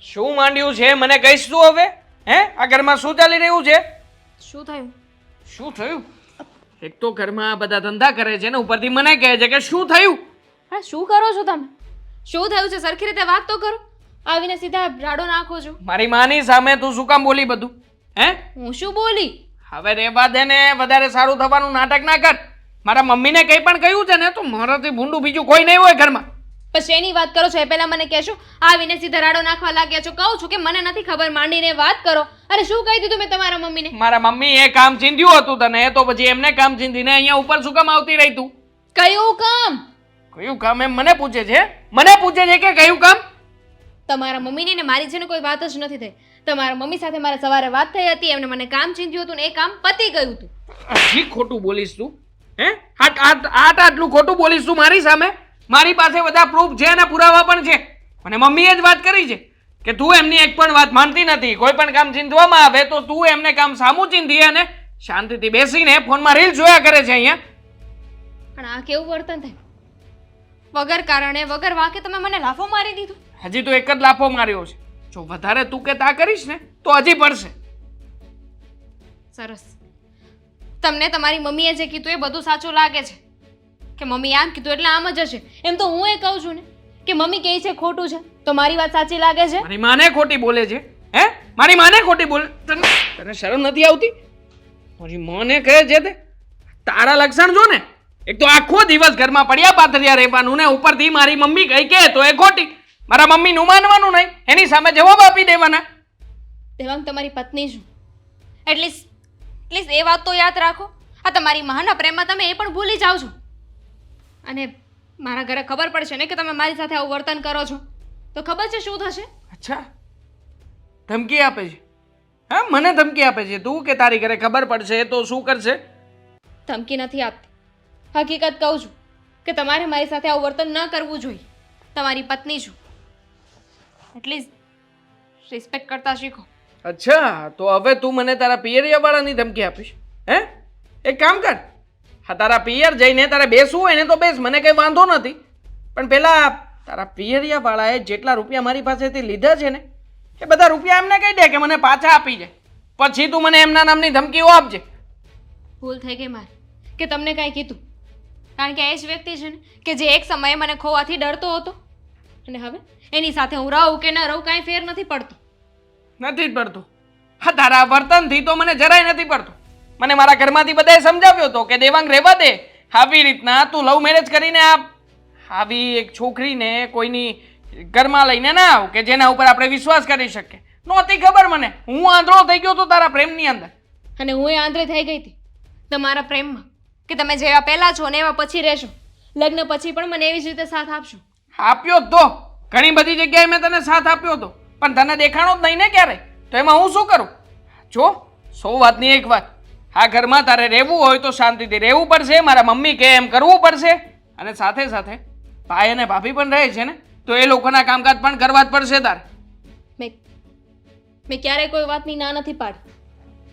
શું માંડ્યું છે મને કહીશ તું હવે? હે, આ ઘરમાં શું ચાલી રહ્યું છે? શું થયું? શું થયું? એક તો ઘરમાં આ બધા ધંધા કરે છે ને ઉપરથી મને કહે છે કે શું થયું? હા, શું કરો છો તમે? શું થયું છે? સરખી રીતે વાત તો કરો. આવીને સીધા રાડો નાખો છો. મારી માની સામે તું શું કામ બોલી બધું? હે, હું શું બોલી? હવે રેવા દે ને, વધારે સારું થવાનું નાટક ના કર. મારા મમ્મીને કંઈ પણ કહ્યું છે ને તો મારાથી ભૂંડું બીજું કોઈ નહીં હોય ઘરમાં. પછી એની વાત કરો છો એ પહેલા મને કહેશો. આવીને સીધા રાડો નાખવા લાગ્યા છો. કહું છું કે મને નથી ખબર, માંડીને વાત કરો. અરે શું કહી દીધું મેં તમારા મમ્મીને? મારા મમ્મી એ કામ ચીંધ્યું હતું તને તો પછી એમને કામ ચીંધીને અહીંયા ઉપર શું કામ આવતી રહી તું? કયું કામ? કયું કામ એમ મને પૂછે છે? મને પૂછે છે કે કયું કામ? તમારા મમ્મીની ને મારી છે ને કોઈ વાત જ નથી થઈ. તમારા મમ્મી સાથે મારે સવારે વાત થઈ હતી, એમને મને કામ ચીંધ્યું હતું ને એ કામ પતી ગયું હતું. હજી ખોટું બોલીશ તું? હે, આટલું ખોટું બોલીશ તું મારી સામે? મારી પાસે બધા પ્રૂફ છે અને પુરાવા પણ છે. અને મમ્મીએ જ વાત કરી છે કે તું એમની એક પણ વાત માનતી નથી. કોઈ પણ કામ ચીંધવામાં આવે તો તું એમને કામ સામું ચીંધી અને શાંતિથી બેસીને ફોનમાં રીલ જોયા કરે છે અહીંયા. પણ આ કેવું વર્તન થાય? વગર કારણે વગર વાંકે તમે મને લાફો મારી દીધો. હજી તો એક જ લાફો માર્યો છે. જો વધારે તું કે તા કરીશ ને તો હજી પડશે. સરસ. તમને તમારી મમ્મીએ જે કીધું એ બધું સાચું લાગે છે કે મમ્મી આમ કીધું એટલે આમ જ હશે? એમ તો હું એ કહું છું ને કે મમ્મી કહે છે ખોટું છે તો મારી વાત સાચી લાગે છે? મારી માને ખોટી બોલે છે? હે, મારી માને ખોટી બોલે? તને શરમ નથી આવતી? મારી માને કહે છે તે તારા લક્ષણ જો ને. એક તો આખો દિવસ ઘરમાં પડ્યા પાથર્યા રહેવાનું ને ઉપરથી મારી મમ્મી કઈ કહે તો એ ખોટી. મારા મમ્મીનું માનવાનું નહીં, એની સામે જવાબ આપી દેવાના. દેવાંગ તમારી પત્ની છું, એટલીસ્ટ એ વાત તો યાદ રાખો. આ તમારી માના પ્રેમમાં તમે એ પણ ભૂલી જાઓ છો. અને મારા ઘરે ખબર પડશે ને કે તમે મારી સાથે આવું વર્તન કરો છો તો ખબર છે શું થશે? અચ્છા, ધમકી આપે છે? હા, મને ધમકી આપે છે તું કે તારી ઘરે ખબર પડશે તો શું કરશે? ધમકી નથી આપતી, હકીકત કહું છું કે તમારે મારી સાથે આવું વર્તન ન કરવું જોઈએ. તમારી પત્ની છું, એટલીસ્ટ રિસ્પેક્ટ કરતા શીખો. અચ્છા, તો હવે તું મને તારા પિયરિયાવાળાની ધમકી આપીશ? હે, એક કામ કર, હા તારા પિયર જઈને તારે બેસવું હોય ને તો બેસ, મને કંઈ વાંધો નથી. પણ પેલા તારા પિયરિયાવાળાએ જેટલા રૂપિયા મારી પાસેથી લીધા છે ને એ બધા રૂપિયા એમને કહી દે કે મને પાછા આપી જાય. પછી તું મને એમના નામની ધમકીઓ આપજે. ભૂલ થઈ ગઈ મારી કે તમને કાંઈ કીધું, કારણ કે એ જ વ્યક્તિ છે ને કે જે એક સમયે મને ખોવાથી ડરતો હતો અને હવે એની સાથે હું રહું કે ન રહું કાંઈ ફેર નથી પડતો. નથી જ પડતું? હા, તારા વર્તનથી તો મને જરાય નથી પડતું. મને મારા ઘરમાંથી બધાએ સમજાવ્યો હતો કે દેવાંગ રહેવા દે, આવી રીતના તું લવ મેરેજ કરીને આવી એક છોકરીને કોઈની ઘરમાં લઈને ના આવ કે જેના ઉપર આપણે વિશ્વાસ કરી શકીએ. નહોતી ખબર મને, હું આંધળો થઈ ગયો તો તારા પ્રેમની અંદર. અને હું એ આંધળી થઈ ગઈ હતી તમારા પ્રેમમાં કે તમે જેવા પહેલા છો ને એવા પછી રહેશો. લગ્ન પછી પણ મને એવી જ રીતે સાથ આપશો. આપ્યો જ તો, ઘણી બધી જગ્યાએ મેં તને સાથ આપ્યો હતો પણ તને દેખાણો જ નહીં ને ક્યારે. તો એમાં હું શું કરું? જો 100 વાતની એક વાત, આ ઘરમાં તારે રહેવું હોય તો શાંતિથી રહેવું પડશે, મારા મમ્મી કહે એમ કરવું પડશે. અને સાથે સાથે ભાઈ અને ભાભી પણ રહે છે ને તો એ લોકોના કામકાજ પણ કરવા જ પડશે તારે. મેં ક્યારેય કોઈ વાતની ના નથી પાડી,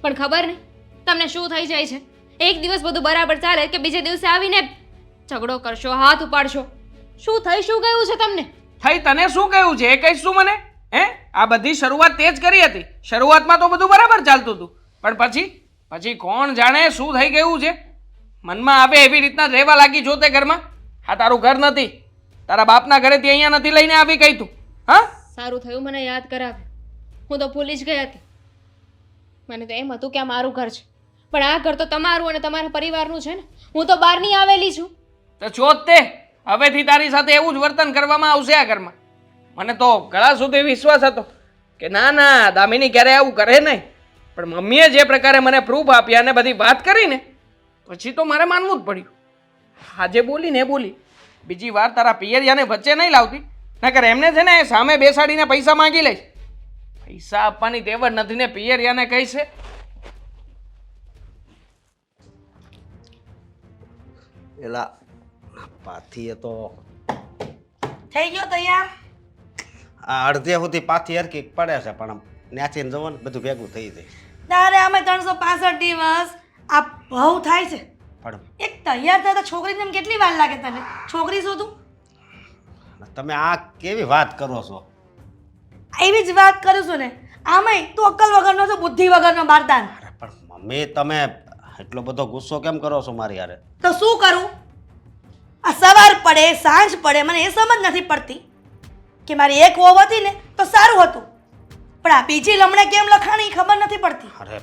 પણ ખબર નહીં તમને શું થઈ જાય છે. એક દિવસ બધું બરાબર ચાલે કે બીજે દિવસે આવીને ઝઘડો કરશો, હાથ ઉપાડશો. શું થઈ શું ગયું છે તમને? થઈ તને શું કહ્યું છે એ કહીશ તું મને? હે, આ બધી શરૂઆત તે જ કરી હતી. શરૂઆતમાં તો બધું બરાબર ચાલતું હતું પણ પછી કોણ જાણે શું થઈ ગયું છે. મનમાં આવે એવી રીતના જ રહેવા લાગી જો તે ઘરમાં. આ તારું ઘર નથી, તારા બાપના ઘરેથી અહીંયા નથી લઈને આવી ગઈ તું. હા, સારું થયું મને યાદ કરાવ્યું, હું તો ભૂલી જ ગઈ હતી. મને તો એમ હતું કે આ મારું ઘર છે પણ આ ઘર તો તમારું અને તમારા પરિવારનું છે ને. હું તો બહારની આવેલી છું. તો છો જ તે. હવેથી તારી સાથે એવું જ વર્તન કરવામાં આવશે આ ઘરમાં. મને તો ગળા સુધી વિશ્વાસ હતો કે ના ના દામિની ક્યારે આવું કરે નહીં, પણ મમ્મીએ જે પ્રકારે મને પ્રૂફ આપ્યા અને બધી વાત કરીને પછી તો મારે માનવું જ પડ્યું. આજે બોલી ને બોલી, બીજી વાર તારા પિયરિયાને વચ્ચે નહીં લાવતી, નકર એમને છે ને સામે બેસાડીને પૈસા માંગી લઈશ. પૈસા આપવાની તેવડ નથી ને પિયરિયાને કહીશે. એલા પાથીએ તો થઈ ગયો તૈયાર? આ અડધે સુધી પાથી હરકી પડે છે પણ ન્યાથી જવાનું બધું ભેગું થઈ જાય. તારે અમે 365 દિવસ આ બહુ થાય છે. પણ એક તૈયાર થતા છોકરીને એમ કેટલી વાર લાગે તને? છોકરી શોધું? તમે આ કેવી વાત કરો છો? એવી જ વાત કરું છું ને. આમાંય તું અક્કલ વગરનો છો, બુદ્ધિ વગરનો બારદાન. અરે પણ મમ્મી તમે એટલો બધો ગુસ્સો કેમ કરો છો મારી યારે? તો શું કરું? આ સવાર પડે સાંજ પડે મને એ સમજ નથી પડતી કે મારી એક વહુ હતી ને તો સારું હતું, પણ આ બીજી લમણે કેમ લખાણી એ ખબર નથી પડતી. અરે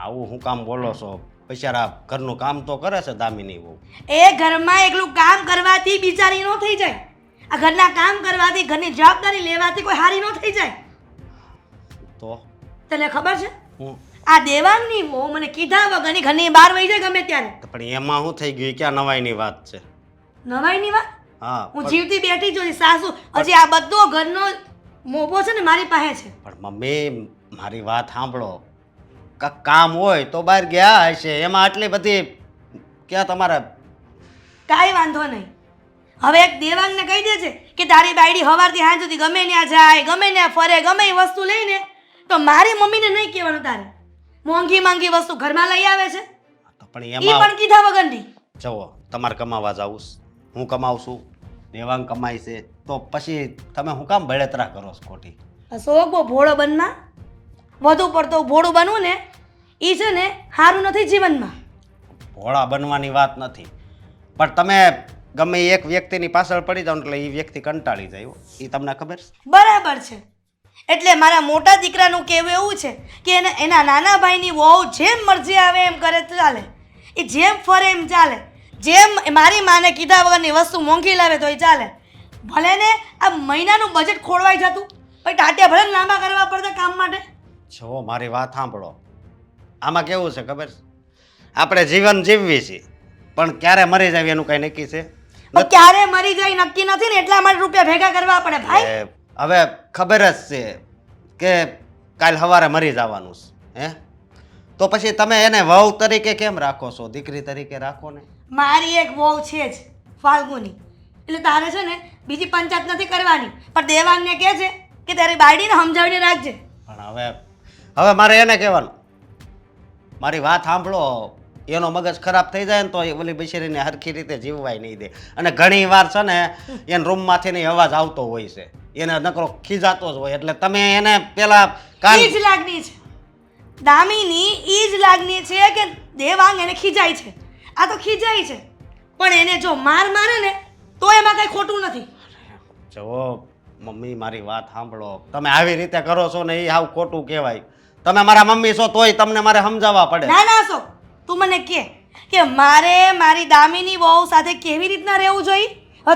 આવું હું કામ બોલો છો? બિચારા ઘરનું કામ તો કરે છે દામિની બહુ. એ ઘરમાં એકલું કામ કરવાથી બિચારી ન થઈ જાય. આ ઘરના કામ કરવાથી, ઘરની જવાબદારી લેવાથી કોઈ હારી ન થઈ જાય. તો તને ખબર છે હું આ દેવાંગની વહુ મને કીધા વગરની ઘરની બહાર વહી જાય ગમે ત્યારે. પણ એમાં શું થઈ ગયું? ક્યાં નવાઈની વાત છે? નવાઈની વાત? હા હું જીવતી બેઠી જોઈ સાસુ હજી આ બધો ઘરનો મોભો છે ને મારી પાસે છે. પણ મમ્મી મારી વાત સાંભળો. કામ હોય તો બહાર ગયા હશે, એમાં આટલી બધી ક્યાં તમારે? કાંઈ વાંધો નહીં. હવે એક દેવાંગને કહી દે છે કે તારી બાયડી સવારથી સાંજ સુધી ગમે ત્યાં જાય, ગમે ત્યાં ફરે, ગમે એ વસ્તુ લઈને, તો મારી મમ્મીને નહીં કહેવાનું તારે. મોંઘી મોંઘી વસ્તુ ઘરમાં લઈ આવે છે, તો પણ એ એમાં પણ કીધા વગરની. જુઓ તમારે કમાવા જાવું છે, હું કમાવું છું, દેવાંગ કમાય છે, તો પછી તમે હું કામ બળેતરા કરો છો ખોટી? શોખ બહુ ભોળો બનવા, વધુ પડતો ભોળું બનવું ને એ છે ને સારું નથી જીવનમાં. ભોળા બનવાની વાત નથી, પણ તમે ગમે એક વ્યક્તિની પાછળ પડી જાઓ એટલે એ વ્યક્તિ કંટાળી જાય હો. એ તમને ખબર છે? બરાબર છે. એટલે મારા મોટા દીકરાનું કહેવું એવું છે કે એના નાના ભાઈની વહુ જેમ મરજી આવે એમ કરે તો ચાલે, એ જેમ ફરે એમ ચાલે, જેમ મારી માને કીધા વગરની વસ્તુ મોંઘી લાવે તો એ ચાલે. ભલે ને આ મહિનાનું બજેટ ખોળવાઈ જતું, પછી ટાટિયા ભલે લાંબા કરવા પડતા કામ માટે. જો મારી વાત સાંભળો. આમાં કેવું છે ખબર છે? આપણે જીવન જીવવી છે, પણ ક્યારે મરી જાય એનું કઈ નક્કી છે? પણ ક્યારે મરી જાય નક્કી નથી ને, એટલા માટે રૂપિયા ભેગા કરવા પડે ભાઈ. હવે ખબર જ છે કે કાલ સવારે મરી જવાનું છે, હે? તો પછી તમે એને વહુ તરીકે કેમ રાખો છો? દીકરી તરીકે રાખો ને. મારી એક વહુ છે જ ફાલ્ગુની, એટલે તારે છે ને બીજી પંચાયત નથી કરવાની, પણ દેવાંગને કહે છે કે તારી બાયડીને સમજાવીને રાખજે. પણ હવે મારે એને કહેવાનું, મારી વાત સાંભળો, એનો મગજ ખરાબ થઈ જાય ને તો એ ઓલી બિચારીને હરખી રીતે જીવવાય નહીં દે. અને ઘણી વાર છે ને એને રૂમમાંથી ને અવાજ આવતો હોય છે, એને નકરો ખીજાતો જ હોય, એટલે તમે એને પેલા ઈ જ લાગણી છે દામિની, ઈ જ લાગણી છે કે દેવાંગ એને ખીજાય છે. આ તો ખીજાય છે, પણ એને જો માર મારે ને તો એમાં કઈ ખોટું નથી. જો મમ્મી મારી વાત સાંભળો, તમે આવી રીતે કરો છો ને એ હાવ ખોટું કહેવાય. તમે મારા મમ્મી છો તોય તમને મારે સમજાવવા પડે. ના ના સો તું મને કે મારે મારી દામિની વહુ સાથે કેવી રીતના રહેવું જોઈએ.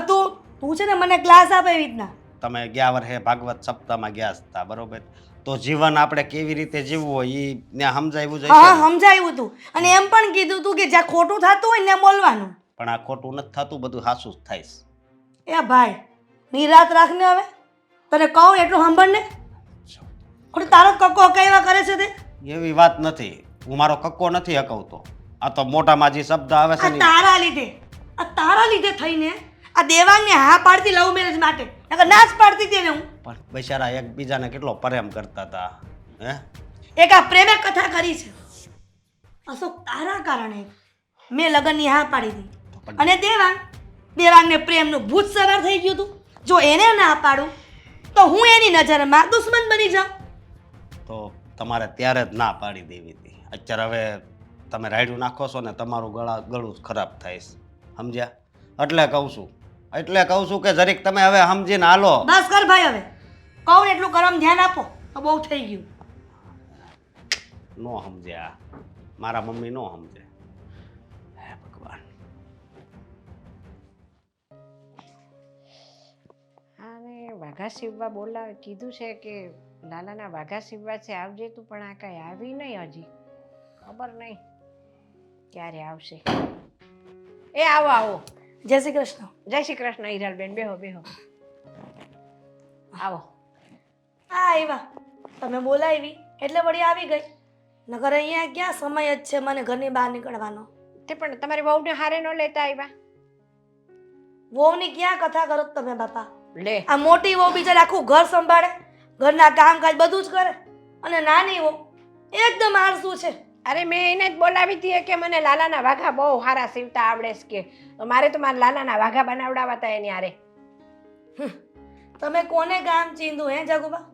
તું છે ને મને ક્લાસ આપે એવી રીતના. તમે ગયા વર્ષે ભાગવત સપ્તાહમાં ગયા હતા, બરોબર? તો જીવન આપણે કેવી રીતે જીવવું હોય એ ત્યાં સમજાવ્યું છે. હા સમજાવ્યું તું, અને એમ પણ કીધું તું કે જ્યાં ખોટું થતું હોય ને બોલવાનું. પણ આ ખોટું નથી થતું, બધું સાચું જ થાય છે. એ ભાઈ નિરાત રાખને, હવે તને કહું એટલું સાંભળ ને. ખોટું તારો કક્કો કહેવા કરે છે તે એવી વાત નથી, હું મારો કક્કો નથી હકવતો. આ તો મોટામાં જે શબ્દ આવે છે આ ને તારા લીધે થઈને આ દેવાંગને હા પાડતી લવ મેરેજ માટે, નકર ના જ પાડતી તેને હું. પણ બિચારા એકબીજાને કેટલો પ્રેમ કરતા હતા, હે? એક આ પ્રેમે કથા કરી છે. અશોક તારા કારણે મેં લગ્નની હા પાડી દીધી, અને દેવાંગને પ્રેમનું ભૂત સવાર થઈ ગયું હતું. જો એને ના પાડું તો હું એની નજરમાં દુશ્મન બની જાઉં. તો તમારે ત્યારે જ ના પાડી દેવી હતી. અત્યારે હવે તમે રાયડું નાખો છો ને તમારું ગળું જ ખરાબ થાય છે, સમજ્યા? એટલે કહું છું કે જરીક તમે હવે સમજીને હાલો. બસ કર ભાઈ, હવે કહું એટલું કરવાનું ધ્યાન આપો તો બહુ થઈ ગયું. નો સમજ્યા, મારા મમ્મી નો સમજે. હે ભગવાન. આને વાઘા સીવવા કીધું છે કે લાલાના વાઘા સીવવા છે, આવજે તું, પણ આ કાંઈ આવી નહીં હજી. ખબર નહીં ક્યારે આવશે. એ આવો આવો. જય શ્રી કૃષ્ણ. જય શ્રી કૃષ્ણ હિરાલબેન, બેહો. આવો. હા આવ્યા, તમે બોલાવી એટલે વળી આવી ગઈ, નકર અહીંયા ક્યાં સમય જ છે મને ઘરની બહાર નીકળવાનો. તે પણ તમારી વહુને હારે ન લેતા આવ્યા? વહુની ક્યાં કથા કરો તમે બાપા? લે, આ મોટી વહુ બિચારી આખું ઘર સંભાળે, ઘરના કામકાજ બધું જ કરે, અને નાની વહુ એકદમ આળસુ છે. અરે મેં એને જ બોલાવી હતી કે મને લાલાના વાઘા બહુ સારા સીવતા આવડે છે, કે મારે તો મારા લાલાના વાઘા બનાવડાવવા હતા એની હારે. તમે કોને કામ ચીંધું હે જગુબા?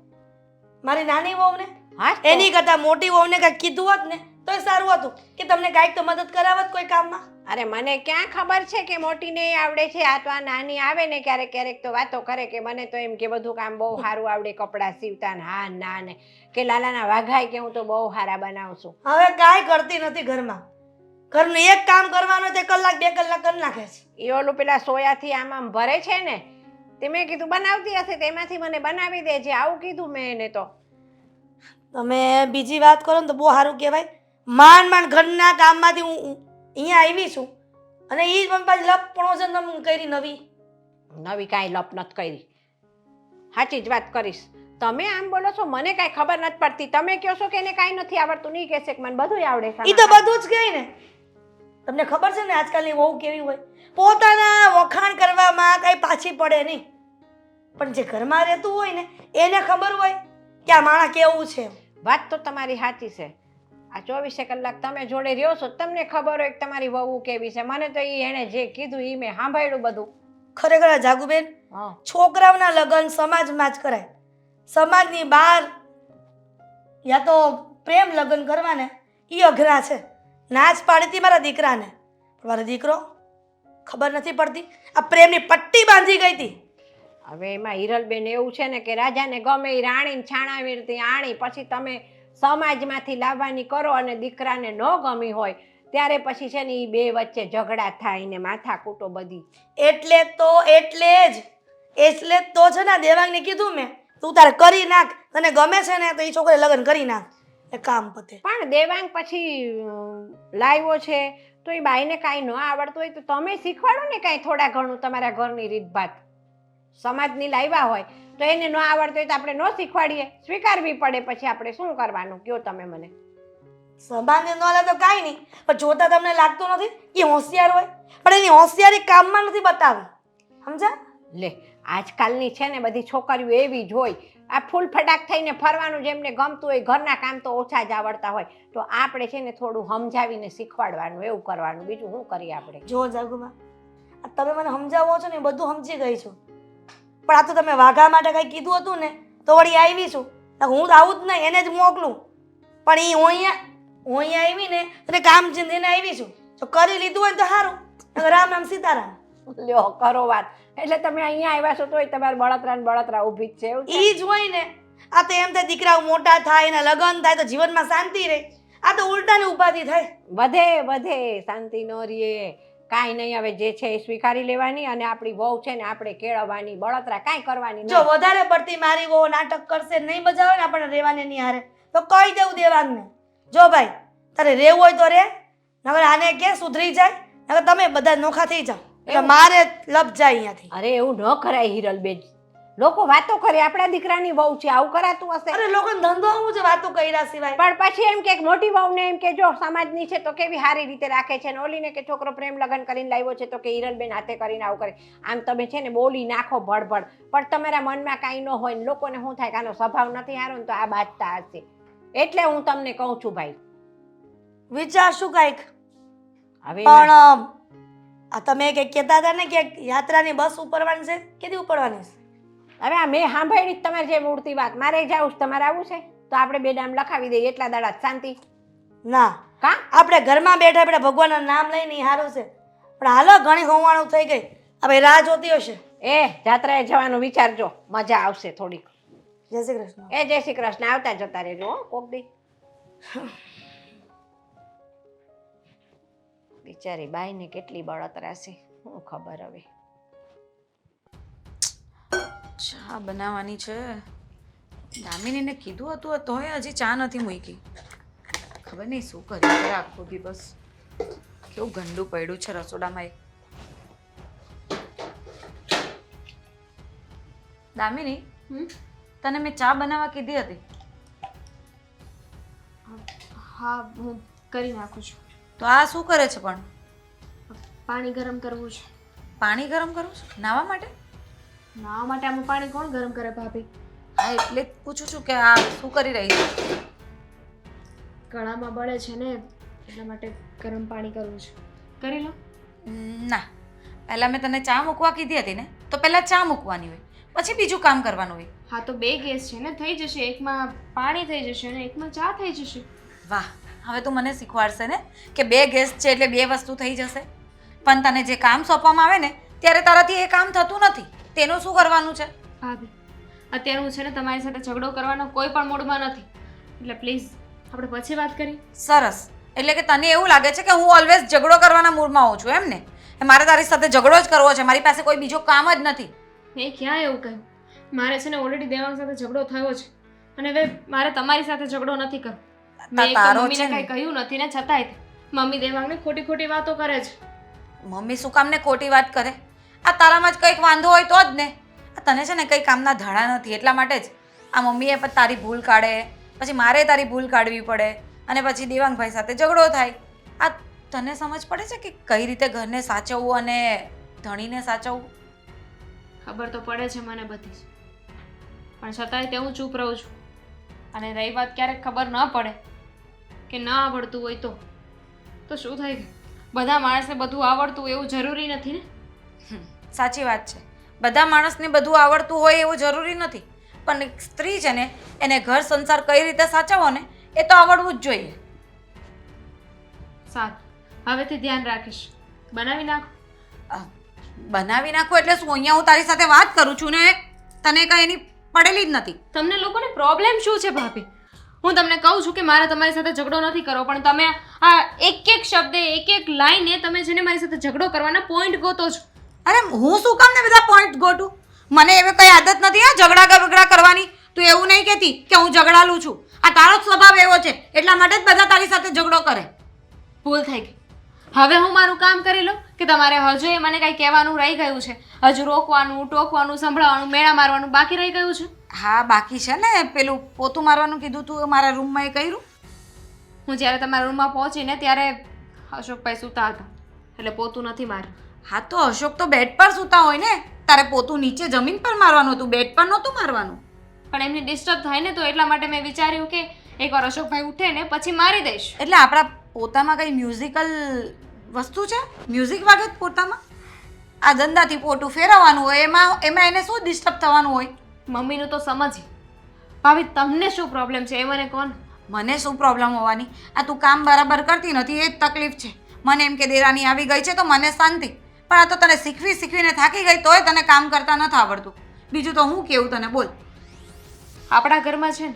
મારી નાની વહુને? હા જ તો. એની કરતા મોટી વહુને કાંઈક કીધું હોત ને તોય સારું હતું કે તમને કાંઈક તો મદદ કરાવત કોઈ કામમાં. અરે મને ક્યાં ખબર છે કે મોટીને આવડે છે. આ તો આ નાની આવે ને ક્યારેક ક્યારેક તો વાતો કરે કે મને તો એમ કે બધું કામ બહુ સારું આવડે, કપડાં સીવતા ને હા ના ને કે લાલાના વાઘાય કે હું તો બહુ સારા બનાવું છું. હવે કાંઈ કરતી નથી ઘરમાં. ઘરનું એક કામ કરવાનું તે કલાક 2 કલાક કરી નાખે છે. એ ઓલું પેલા સોયાથી આમ ભરે છે ને તે મેં કીધું બનાવતી હશે તેમાંથી મને બનાવી દેજે, આવું કીધું મેં એને. તો તમે બીજી વાત કરો ને તો બહુ સારું કહેવાય. માંડ માંડ ઘરના કામમાંથી હું અહીંયા આવી છું અને એ જ મને પાછી લપણો છે ને તમે કરી નવી. નવી કાંઈ લપ નથી કરી, સાચી જ વાત કરીશ. તમે આમ બોલો છો મને કાંઈ ખબર નથી પડતી. તમે કહો છો કે એને કાંઈ નથી આવડતું, નહીં કહેશે કે મને બધું આવડે છે. એ તો બધું જ કહે ને. તમને ખબર છે ને આજકાલની વહુ કેવી હોય, પોતાના વખાણ કરવામાં કાંઈ પાછી પડે નહીં, પણ જે ઘરમાં રહેતું હોય ને એને ખબર હોય કે આ માણસ કેવું છે. વાત તો તમારી સાચી છે. આ 24 કલાક તમે જોડે રહ્યો છો તમને ખબર હોય કે તમારી વહુ કેવી છે. મને તો એણે જે કીધું એ મેં સાંભળ્યું બધું. ખરેખર જાગુબેન, હા છોકરાઓના લગ્ન સમાજમાં જ કરાય. સમાજની બહાર યા તો પ્રેમ લગ્ન કરવાને એ અઘરા છે. ના જ પાડી હતી મારા દીકરાને, પણ મારો દીકરો ખબર નથી પડતી આ પ્રેમની પટ્ટી બાંધી ગઈ હતી. હવે એમાં હિરલબેન એવું છે ને કે રાજાને ગમે એ રાણીને છાણાવીરથી આણી પછી તમે સમાજમાંથી લાવવાની કરો અને દીકરાને ન ગમી હોય ત્યારે પછી છે ને એ બે વચ્ચે ઝઘડા થાય ને માથાકૂટો બધી. એટલે જ તો છે ને દેવાંગને કીધું મેં તું તારે કરી નાખ, તને ગમે છે ને તો એ છોકરી લગ્ન કરી નાખ, એ કામ પતે. પણ દેવાંગ પછી લાવ્યો છે તો એ બાઈને કાંઈ ન આવડતું હોય તો તમે શીખવાડો ને કાંઈ થોડા ઘણું તમારા ઘરની રીતભાત. સમાજની લાવ્યા હોય તો એને ન આવડતું હોય તો આપણે ન શીખવાડીએ, સ્વીકારવી પડે. પછી આપણે શું કરવાનું કયો તમે મને? સંભાળને ન લે તો કાંઈ નહીં, પણ જોતા તમને લાગતું નથી કે હોશિયાર હોય, પણ એની હોશિયારી કામમાં નથી બતાવી. સમજા? લે આજકાલની છે ને બધી છોકરીઓ એવી જ હોય, આ ફૂલ ફટાક થઈને ફરવાનું જેમને ગમતું હોય, ઘરના કામ તો ઓછા જ આવડતા હોય તો આપણે છે ને થોડું સમજાવીને શીખવાડવાનું, એવું કરવાનું. બીજું શું કરીએ આપણે? જો જાગુમાં, તમે મને સમજાવો છો ને એ બધું સમજી ગઈ છું, પણ આ તો તમે વાઘા માટે કંઈ કીધું હતું ને તો વળી આવી છું. હું તો આવું જ નહીં, એને જ મોકલું, પણ એ હું અહીંયા આવી ને અને કામ ચીંધીને આવી છું. તો કરી લીધું હોય ને તો સારું. રામ રામ સીતારામ. લ્યો કરો વાત. એટલે તમે અહીંયા આવ્યા છો તોય તમારે બળતરા ને બળતરા ઊભી જ છે એવું છે? ઈ જ હોય ને. આ તો એમ થાય દીકરાઓ મોટા થાય એના લગ્ન થાય તો જીવનમાં શાંતિ રહે. આ તો ઉલટાની ઉપાધિ થાય. વધે શાંતિ ન રહીએ. કાંઈ નહીં, હવે જે છે એ સ્વીકારી લેવાની અને આપણી વહુ છે ને આપણે કેળવવાની, બળતરા કાંઈ કરવાની જો નહીં. વધારે પડતી મારી વહુ નાટક કરશે, નહીં મજા આવે ને આપણને રહેવાને નહીં હારે તો કહી દેવું દેવાંગને, જો ભાઈ તારે રહેવું હોય તો રે, નકર આને કે સુધરી જાય, નકર તમે બધા નોખા થઈ જાઓ. એટલે મારે લપ જાય અહીંયાથી. અરે એવું ન કરાય હિરલબેન. લોકો વાતો કરે આપણા દીકરાની વહુ છે, આવું કરાતું હશે? અરે લોકોને ધંધો શું છે વાતો કર્યા સિવાય? પણ પછી એમ કે મોટી વહુને એમ કે જો સમાજની છે તો કેવી સારી રીતે રાખે છે ને ઓલીને કે છોકરો પ્રેમ લગ્ન કરીને લાવ્યો છે તો કે હિરલબેન હાથે કરીને આવું કરે. આમ તમે છે ને બોલી નાખો ભડભડ, પણ તમારા મનમાં કાંઈ ન હોય ને લોકોને શું થાય કે આનો સ્વભાવ નથી સારો ને તો આ બાજતા હશે. એટલે હું તમને કહું છું ભાઈ, વિચારશું કાંઈક. હવે પણ આ તમે કંઈક કહેતા હતા ને કે યાત્રાની બસ ઉપડવાની છે, કેદી ઉપડવાની છે? હવે આ મેં સાંભળી જ તમારે જે મૂર્તિ વાત. મારે જાવું તમારે આવું છે તો આપણે બે નામ લખાવી દઈએ, એટલા દાડા શાંતિ. ના, કા આપણે ઘરમાં બેઠા બેઠા ભગવાનનું નામ લઈને ઈ સારું છે, પણ હાલો ઘણી હોવાણું થઈ ગઈ. હવે રાહ જોતી હશે. જાત્રાએ જવાનું વિચારજો, મજા આવશે થોડીક. જય શ્રી કૃષ્ણ. જય શ્રી કૃષ્ણ. આવતા જતા રહેજો હો કોક દી. બિચારી બાઈને કેટલી બળતરા છે, શું ખબર હવે. ચા બનાવવાની છે. દામિનીને કીધું હતું તોય હજી ચા નથી મૂકી. ખબર નહીં શું કર્યું કરે આખો દિવસ. કેવું ગંદુ પડ્યું છે રસોડામાં. દામિની, તને મેં ચા બનાવવા કીધી હતી. હા, હું કરી નાખું છું. તો આ શું કરે છે પણ? પાણી ગરમ કરવું છે. પાણી ગરમ કરું છું નાવા માટે? નાવા માટે આમાં પાણી કોણ ગરમ કરે ભાભી? હા એટલે જ પૂછું છું કે આ શું કરી રહી છે? ગળામાં બળે છે ને એટલા માટે ગરમ પાણી કરવું છે. કરી લો. ના, પહેલાં મેં તને ચા મૂકવા કીધી હતી ને તો પહેલાં ચા મૂકવાની હોય, પછી બીજું કામ કરવાનું હોય. હા તો 2 ગેસ છે ને, થઈ જશે. એકમાં પાણી થઈ જશે અને એકમાં ચા થઈ જશે. વાહ, હવે તું મને શીખવાડશે ને કે 2 ગેસ છે એટલે 2 વસ્તુ થઈ જશે. પણ તને જે કામ સોંપવામાં આવે ને ત્યારે તારાથી એ કામ થતું નથી. તેનું શું કરવાનું છે? ભાભી, અત્યારે હું છે ને તમારી સાથે ઝઘડો કરવાનો કોઈ પણ મૂડમાં નથી, એટલે પ્લીઝ આપણે પછી વાત કરીએ. સરસ. એટલે કે તને એવું લાગે છે કે હું ઓલવેઝ ઝઘડો કરવાના મૂડમાં હોઉં છું એમ ને? મારે તારી સાથે ઝઘડો જ કરવો છે, મારી પાસે કોઈ બીજો કામ જ નથી. મેં ક્યાં એવું કહ્યું? મારે છે ને ઓલરેડી દેવાંગ સાથે ઝઘડો થયો છે અને હવે મારે તમારી સાથે ઝઘડો નથી કરવો. મેં એક તો તારો મમ્મીને છે ને. કાંઈ કહ્યું નથી ને છતાંય મમ્મી દેવાંગને ખોટી ખોટી વાતો કરે છે. મમ્મી શું કામને ખોટી વાત કરે? આ તારામાં જ કંઈક વાંધો હોય તો જ ને. આ તને છે ને કંઈ કામના ધડા નથી એટલા માટે જ આ મમ્મીએ પણ તારી ભૂલ કાઢે, પછી મારે તારી ભૂલ કાઢવી પડે અને પછી દેવાંગભાઈ સાથે ઝઘડો થાય. આ તને સમજ પડે છે કે કઈ રીતે ઘરને સાચવવું અને ધણીને સાચવવું? ખબર તો પડે છે મને બધી જ, પણ છતાંય તે હું ચૂપ રહું છું. અને રહી વાત ક્યારેક ખબર ન પડે કે ન આવડતું હોય તો શું થઈ ગયું? બધા માણસને બધું આવડતું હોય એવું જરૂરી નથી ને. સાચી વાત છે, બધા માણસને બધું આવડતું હોય એવું જરૂરી નથી, પણ એક સ્ત્રી છે ને એને ઘર સંસાર કઈ રીતે સાચવવો ને એ તો આવડવું જ જોઈએ. સારું, હવેથી ધ્યાન રાખીશ. બનાવી નાખો. બનાવી નાખું એટલે શું? અહીંયા હું તારી સાથે વાત કરું છું ને તને કઈ એની પડેલી જ નથી. તમને લોકોને પ્રોબ્લેમ શું છે ભાભી? હું તમને કહું છું કે મારે તમારી સાથે ઝઘડો નથી કરવો, પણ તમે આ એક એક શબ્દે એક એક લાઈને તમે જેને મારી સાથે ઝઘડો કરવાના પોઈન્ટ ગોતો છો. અરે હું શું કામ ને બધા પોઈન્ટ ગોઠું? મને એવી કઈ આદત નથી આ ઝઘડા કરવાની. તું એવું નહીં કહેતી કે હું ઝઘડાલું છું. આ તારો જ સ્વભાવ એવો છે એટલા માટે જ બધા તારી સાથે ઝઘડો કરે. ભૂલ થઈ ગઈ. હવે હું મારું કામ કરી લઉં કે તમારે હજુ એ મને કાંઈ કહેવાનું રહી ગયું છે? હજુ રોકવાનું, ટોકવાનું, સંભળાવવાનું, મેળા મારવાનું બાકી રહી ગયું છે? હા બાકી છે ને. પેલું પોતું મારવાનું કીધું તું મારા રૂમમાં એ કર્યું? હું જ્યારે તમારા રૂમમાં પહોંચીને ત્યારે અશોકભાઈ સૂતા હતા, એટલે પોતું નથી માર્યું. હા તો અશોક તો બેડ પર સૂતા હોય ને, તારે પોતું નીચે જમીન પર મારવાનું હતું, બેડ પર નહોતું મારવાનું. પણ એમને ડિસ્ટર્બ થાય ને તો એટલા માટે મેં વિચાર્યું કે એકવાર અશોકભાઈ ઉઠે ને પછી મારી દઈશ. એટલે આપણા પોતામાં કઈ મ્યુઝિકલ વસ્તુ છે? મ્યુઝિક વાગે જ પોતામાં? આ દંડાથી પોતું ફેરવવાનું હોય એમાં એને શું ડિસ્ટર્બ થવાનું હોય? મમ્મીનું તો સમજી. ભાભી તમને શું પ્રોબ્લેમ છે એ મને કહો ને. મને શું પ્રોબ્લેમ હોવાની? આ તું કામ બરાબર કરતી નથી એ જ તકલીફ છે. મને એમ કે દેરાની આવી ગઈ છે તો મને શાંતિ, પણ આ તો તને શીખવીને થાકી ગઈ તોય તને કામ કરતા નથી આવડતું. બીજું તો હું કેવું તને, બોલ. આપણા ઘરમાં છે ને,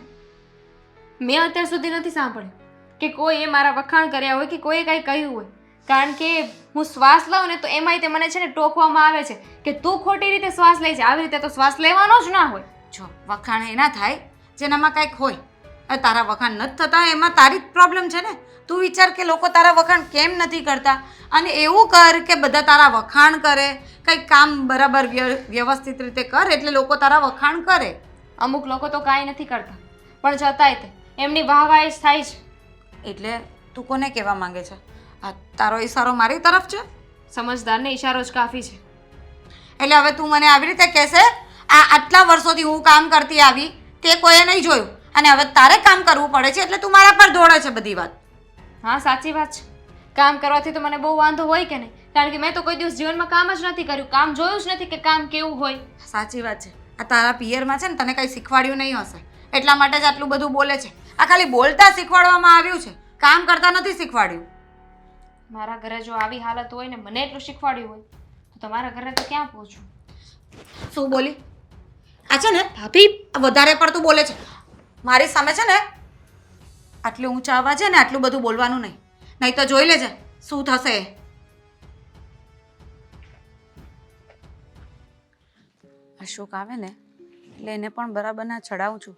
મેં અત્યાર સુધી નથી સાંભળ્યું કે કોઈએ મારા વખાણ કર્યા હોય કે કોઈએ કાંઈ કહ્યું હોય. કારણ કે હું શ્વાસ લઉં ને તો એમાંય તે મને છે ને ટોકવામાં આવે છે કે તું ખોટી રીતે શ્વાસ લે છે. આવી રીતે તો શ્વાસ લેવાનો જ ના હોય. જો વખાણ એના થાય જેનામાં કાંઈક હોય. હવે તારા વખાણ નથી થતા એમાં તારી જ પ્રોબ્લેમ છે ને. તું વિચાર કે લોકો તારા વખાણ કેમ નથી કરતા, અને એવું કર કે બધા તારા વખાણ કરે. કંઈક કામ બરાબર વ્યવસ્થિત રીતે કર એટલે લોકો તારા વખાણ કરે. અમુક લોકો તો કાંઈ નથી કરતા, પણ છતાંય તે એમની વાહવાહી જ થાય છે. એટલે તું કોને કહેવા માંગે છે? આ તારો ઈશારો મારી તરફ છે? સમજદારને ઈશારો જ કાફી છે. એટલે હવે તું મને આવી રીતે કહેશે આટલા વર્ષોથી હું કામ કરતી આવી તે કોઈએ નહીં જોયું અને હવે તારે કામ કરવું પડે છે એટલે તું મારા પર દોડે છે બધી વાત? હા સાચી વાત છે. કામ કરવાથી તો મને બહુ વાંધો હોય કે નહીં? કારણ કે મેં તો કોઈ દિવસ જીવનમાં કામ જ નથી કર્યું, કામ જોયું જ નથી કે કામ કેવું હોય. સાચી વાત છે. આ તારા પિયરમાં છે ને તને કંઈ શીખવાડ્યું નહીં હશે એટલા માટે જ આટલું બધું બોલે છે. આ ખાલી બોલતા શીખવાડવામાં આવ્યું છે, કામ કરતા નથી શીખવાડ્યું. મારા ઘરે જો આવી હાલત હોય ને મને એટલું શીખવાડ્યું હોય તો તમારા ઘરે તો ક્યાં પહોંચું? શું બોલી? આ છે ને ભાભી વધારે પડતું બોલે છે મારી સામે છે ને. આટલું ઊંચા અવાજે ને આટલું બધું બોલવાનું નહીં તો જોઈ લેજે શું થશે. અશોક આવે ને એટલે એને પણ બરાબરના ચડાવું છું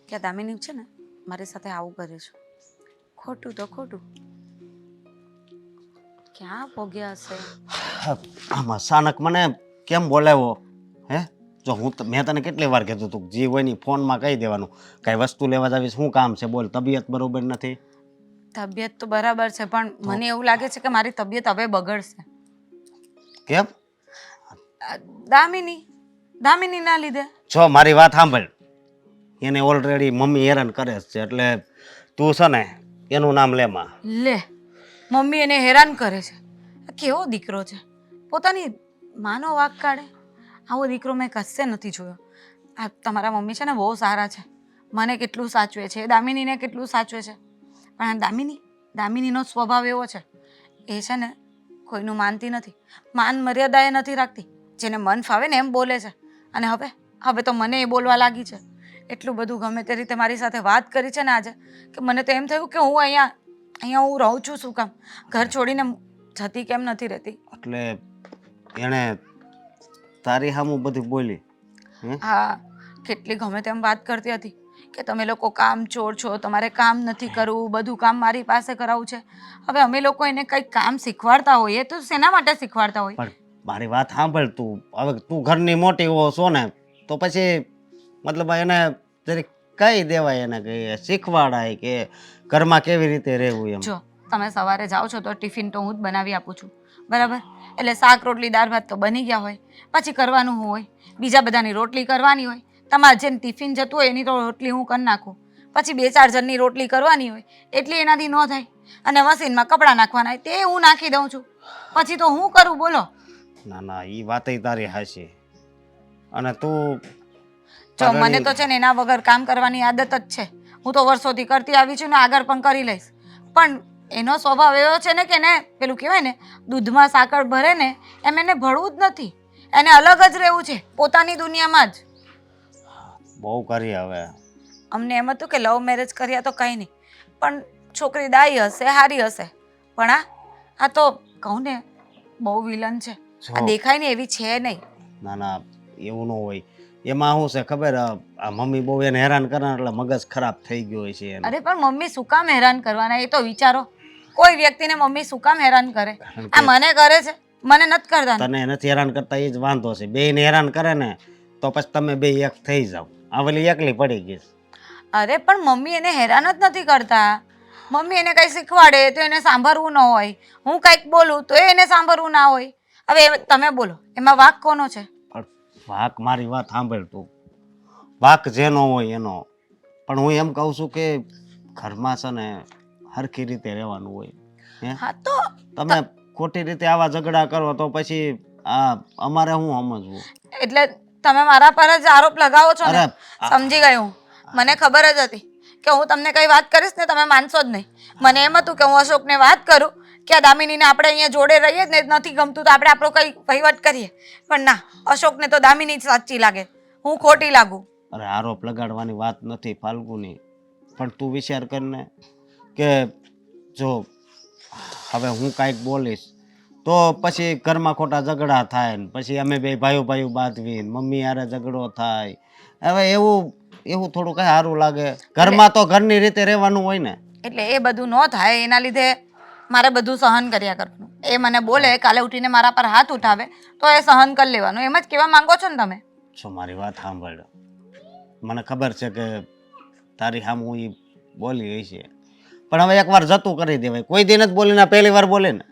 કે આ દામિની છે ને મારી સાથે આવું કરે છે. ખોટું તો ખોટું. ક્યાં પોગ્યા હશે? આમાં અચાનક મને કેમ બોલાવ્યો? હે જો મેં તને કેટલી વાર કીધું તું જે હોય ને ફોનમાં કહી દેવાનું. કાંઈ વસ્તુ લેવા જાવી શું કામ છે બોલ? તબિયત બરોબર નથી? તબિયત તો બરાબર છે પણ મને એવું લાગે છે કે મારી તબિયત હવે બગડશે. કેમ? દામિની ના લીધે. જો મારી વાત સાંભળ, એને ઓલરેડી મમ્મી હેરાન કરે છે એટલે તું છે ને એનું નામ લેમાં. લે, મમ્મી એને હેરાન કરે છે? કેવો દીકરો છે, પોતાની માનો વાંક કાઢે. આવો દીકરો મેં કશે નથી જોયો. આ તમારા મમ્મી છે ને બહુ સારા છે, મને કેટલું સાચવે છે, દામિનીને કેટલું સાચવે છે. પણ આ દામિનીનો સ્વભાવ એવો છે, એ છે ને કોઈનું માનતી નથી, માન મર્યાદા એ નથી રાખતી, જેને મન ફાવે ને એમ બોલે છે. અને હવે તો મને એ બોલવા લાગી છે. એટલું બધું ગમે તે રીતે મારી સાથે વાત કરી છે ને આજે, કે મને તો એમ થયું કે હું અહીંયા હું રહું છું શું કામ, ઘર છોડીને જતી કેમ નથી રહેતી. એટલે એણે તારી સામું બધું બોલી? હા, કેટલી ગમે તેમ વાત કરતી હતી કે તમે લોકો કામ ચોર છો, તમારે કામ નથી કરવું, બધું કામ મારી પાસે કરાવવું છે. હવે અમે લોકો એને કંઈક કામ શીખવાડતા હોઈએ તો શેના માટે શીખવાડતા હોય? પણ મારી વાત સાંભળ તું. હવે તું ઘરની મોટી હો છો ને, તો પછી મતલબ એને જરીક કહી દેવાય, એને કે શીખવાડાય કે ઘરમાં કેવી રીતે રહેવું એમ. જો તમે સવારે જાઓ છો તો ટિફિન તો હું જ બનાવી આપું છું, બરાબર? એટલે શાક રોટલી દાળ ભાત તો બની ગયા હોય, પછી કરવાનું હોય બીજા બધાની રોટલી કરવાની હોય. તમારે જેને ટિફિન જતું હોય એની તો રોટલી હું કરી નાખું, પછી 2-4 જણની રોટલી કરવાની હોય એટલી એનાથી ન થાય. અને મશીનમાં કપડાં નાખવાના હોય તે હું નાખી દઉં છું, પછી તો હું કરું બોલો? ના એ વાતય તારી હાચી. અને તું જો મને તો છે ને એના વગર કામ કરવાની આદત જ છે, હું તો વર્ષોથી કરતી આવી છું ને આગળ પણ કરી લઈશ. પણ એનો સ્વભાવ એવો છે ને કે એને પેલું કહેવાય ને દૂધમાં સાકર ભરે ને એમ એને ભળવું જ નથી, એને અલગ જ રહેવું છે પોતાની દુનિયામાં જ. બહુ કરી હવે. અમને એમ હતું કે લવ મેરેજ કર્યા તો કંઈ નહીં, પણ છોકરી ડાઈ હશે, સારી હશે, પણ આ તો કહું ને બહુ વિલન છે. આ દેખાય ને એવી છે નહીં. ના એવું ન હોય. એમાં શું છે ખબર, આ મમ્મી બહુ એને હેરાન કરે એટલે મગજ ખરાબ થઈ ગયો હોય છે. અરે પણ મમ્મી શું કામ હેરાન કરવાના એ તો વિચારો. કોઈ વ્યક્તિને મમ્મી શું કામ હેરાન કરે? આ મને કરે છે, મને નથી કરતા. તને નથી હેરાન કરતા એ જ વાંધો છે. બેયને હેરાન કરે ને તો પછી તમે બે એક થઈ જાવ. આ વળી એકલી પડી ગઈ. અરે પણ મમ્મી એને હેરાન જ નથી કરતા. મમ્મી એને કંઈ શીખવાડે તો એને સાંભળવું ન હોય, હું કંઈક બોલું તો એને સાંભળવું ના હોય. હવે તમે બોલો એમાં વાંક કોનો છે? વાંક મારી વાત સાંભળ તું, વાંક જેનો હોય એનો. પણ હું એમ કહું છું કે ઘરમાં છે ને હરખી રીતે રહેવાનું હોય. હા તો તમે ખોટી રીતે આવા ઝઘડા કરો તો પછી આ અમારે શું સમજવું? એટલે તમે મારા પર જ આરોપ લગાવો છો ને? સમજી ગઈ હું, મને ખબર જ હતી કે હું તમને કઈ વાત કરીશ ને તમે માનશો જ નહીં. મને એમ હતું કે હું અશોકને વાત કરું કે આ દામિનીને આપણે અહીંયા જોડે રહીએ જ ને, નથી ગમતું તો આપણે આપણો કંઈ વહીવટ કરીએ. પણ ના, અશોકને તો દામિની જ સાચી લાગે, હું ખોટી લાગુ. અરે આરોપ લગાડવાની વાત નથી ફાલ્ગુની, પણ તું વિચાર કર ને કે જો હવે હું કાંઈક બોલીશ તો પછી ઘરમાં ખોટા ઝઘડા થાય ને પછી અમે બે ભાઈઓ બાંધવી, મમ્મી હારે ઝઘડો થાય. હવે એવું થોડું કઈ સારું લાગે? ઘરમાં તો ઘરની રીતે રહેવાનું હોય ને. એટલે એ બધું ન થાય એના લીધે મારે બધું સહન કર્યા કરવાનું. એ મને બોલે કાલે ઉઠીને મારા પર હાથ ઉઠાવે તો એ સહન કરી લેવાનું. એમ જ કહેવા માંગો છો ને તમે? જો મારી વાત સાંભળ, મને ખબર છે કે તારી સામે હું ઈ બોલી હોય છે, પણ હવે એકવાર જતું કરી દેવાય. કોઈ દિન જ બોલીને પહેલી વાર બોલે ને.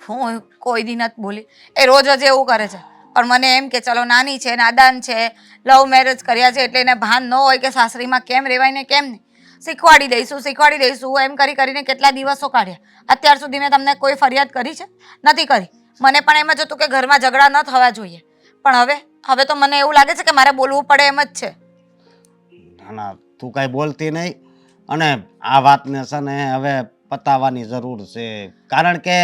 હું કોઈ દી નથી બોલી, એ રોજ જ એવું કરે છે. પણ મને એમ કે ચલો નાની છે, નાદાન છે, લવ મેરેજ કર્યા છે એટલે એને ભાન ન હોય કે સાસરીમાં કેમ રહેવાય ને કેમ નહીં. શીખવાડી દઈશું એમ કરીને કેટલા દિવસો કાઢ્યા. અત્યાર સુધી મેં તમને કોઈ ફરિયાદ કરી છે? નથી કરી. મને પણ એમ જ હતું કે ઘરમાં ઝઘડા ન થવા જોઈએ, પણ હવે તો મને એવું લાગે છે કે મારે બોલવું પડે એમ જ છે. ના તું કાંઈ બોલતી નહીં, અને આ વાતને છે ને હવે પતાવવાની જરૂર છે. કારણ કે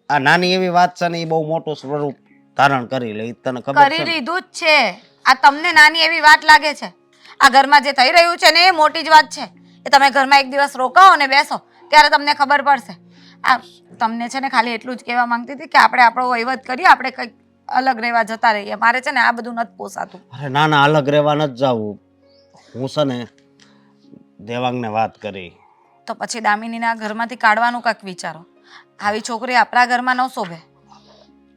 આ નાની એવી વાત છે ને એ બહુ મોટું સ્વરૂપ ધારણ કરી લે. તને ખબર કરી લીધું જ છે. આ તમને નાની એવી વાત લાગે છે? આ ઘરમાં જે થઈ રહ્યું છે ને એ મોટી જ વાત છે. એ તમે ઘરમાં એક દિવસ રોકાઓ ને બેસો ત્યારે તમને ખબર પડશે. આ તમને છે ને ખાલી એટલું જ કહેવા માંગતી હતી કે આપણે આપણો વહીવટ કરીએ, આપણે કંઈક અલગ રહેવા જતા રહીએ. મારે છે ને આ બધું નથી પોસાતું. અરે ના અલગ રહેવા નથી જવું. હું છે ને દેવાંગને વાત કરી તો પછી દામિનીના ઘરમાંથી કાઢવાનું કંઈક વિચારો. આવી છોકરી આપણા ઘરમાં ન શોભે.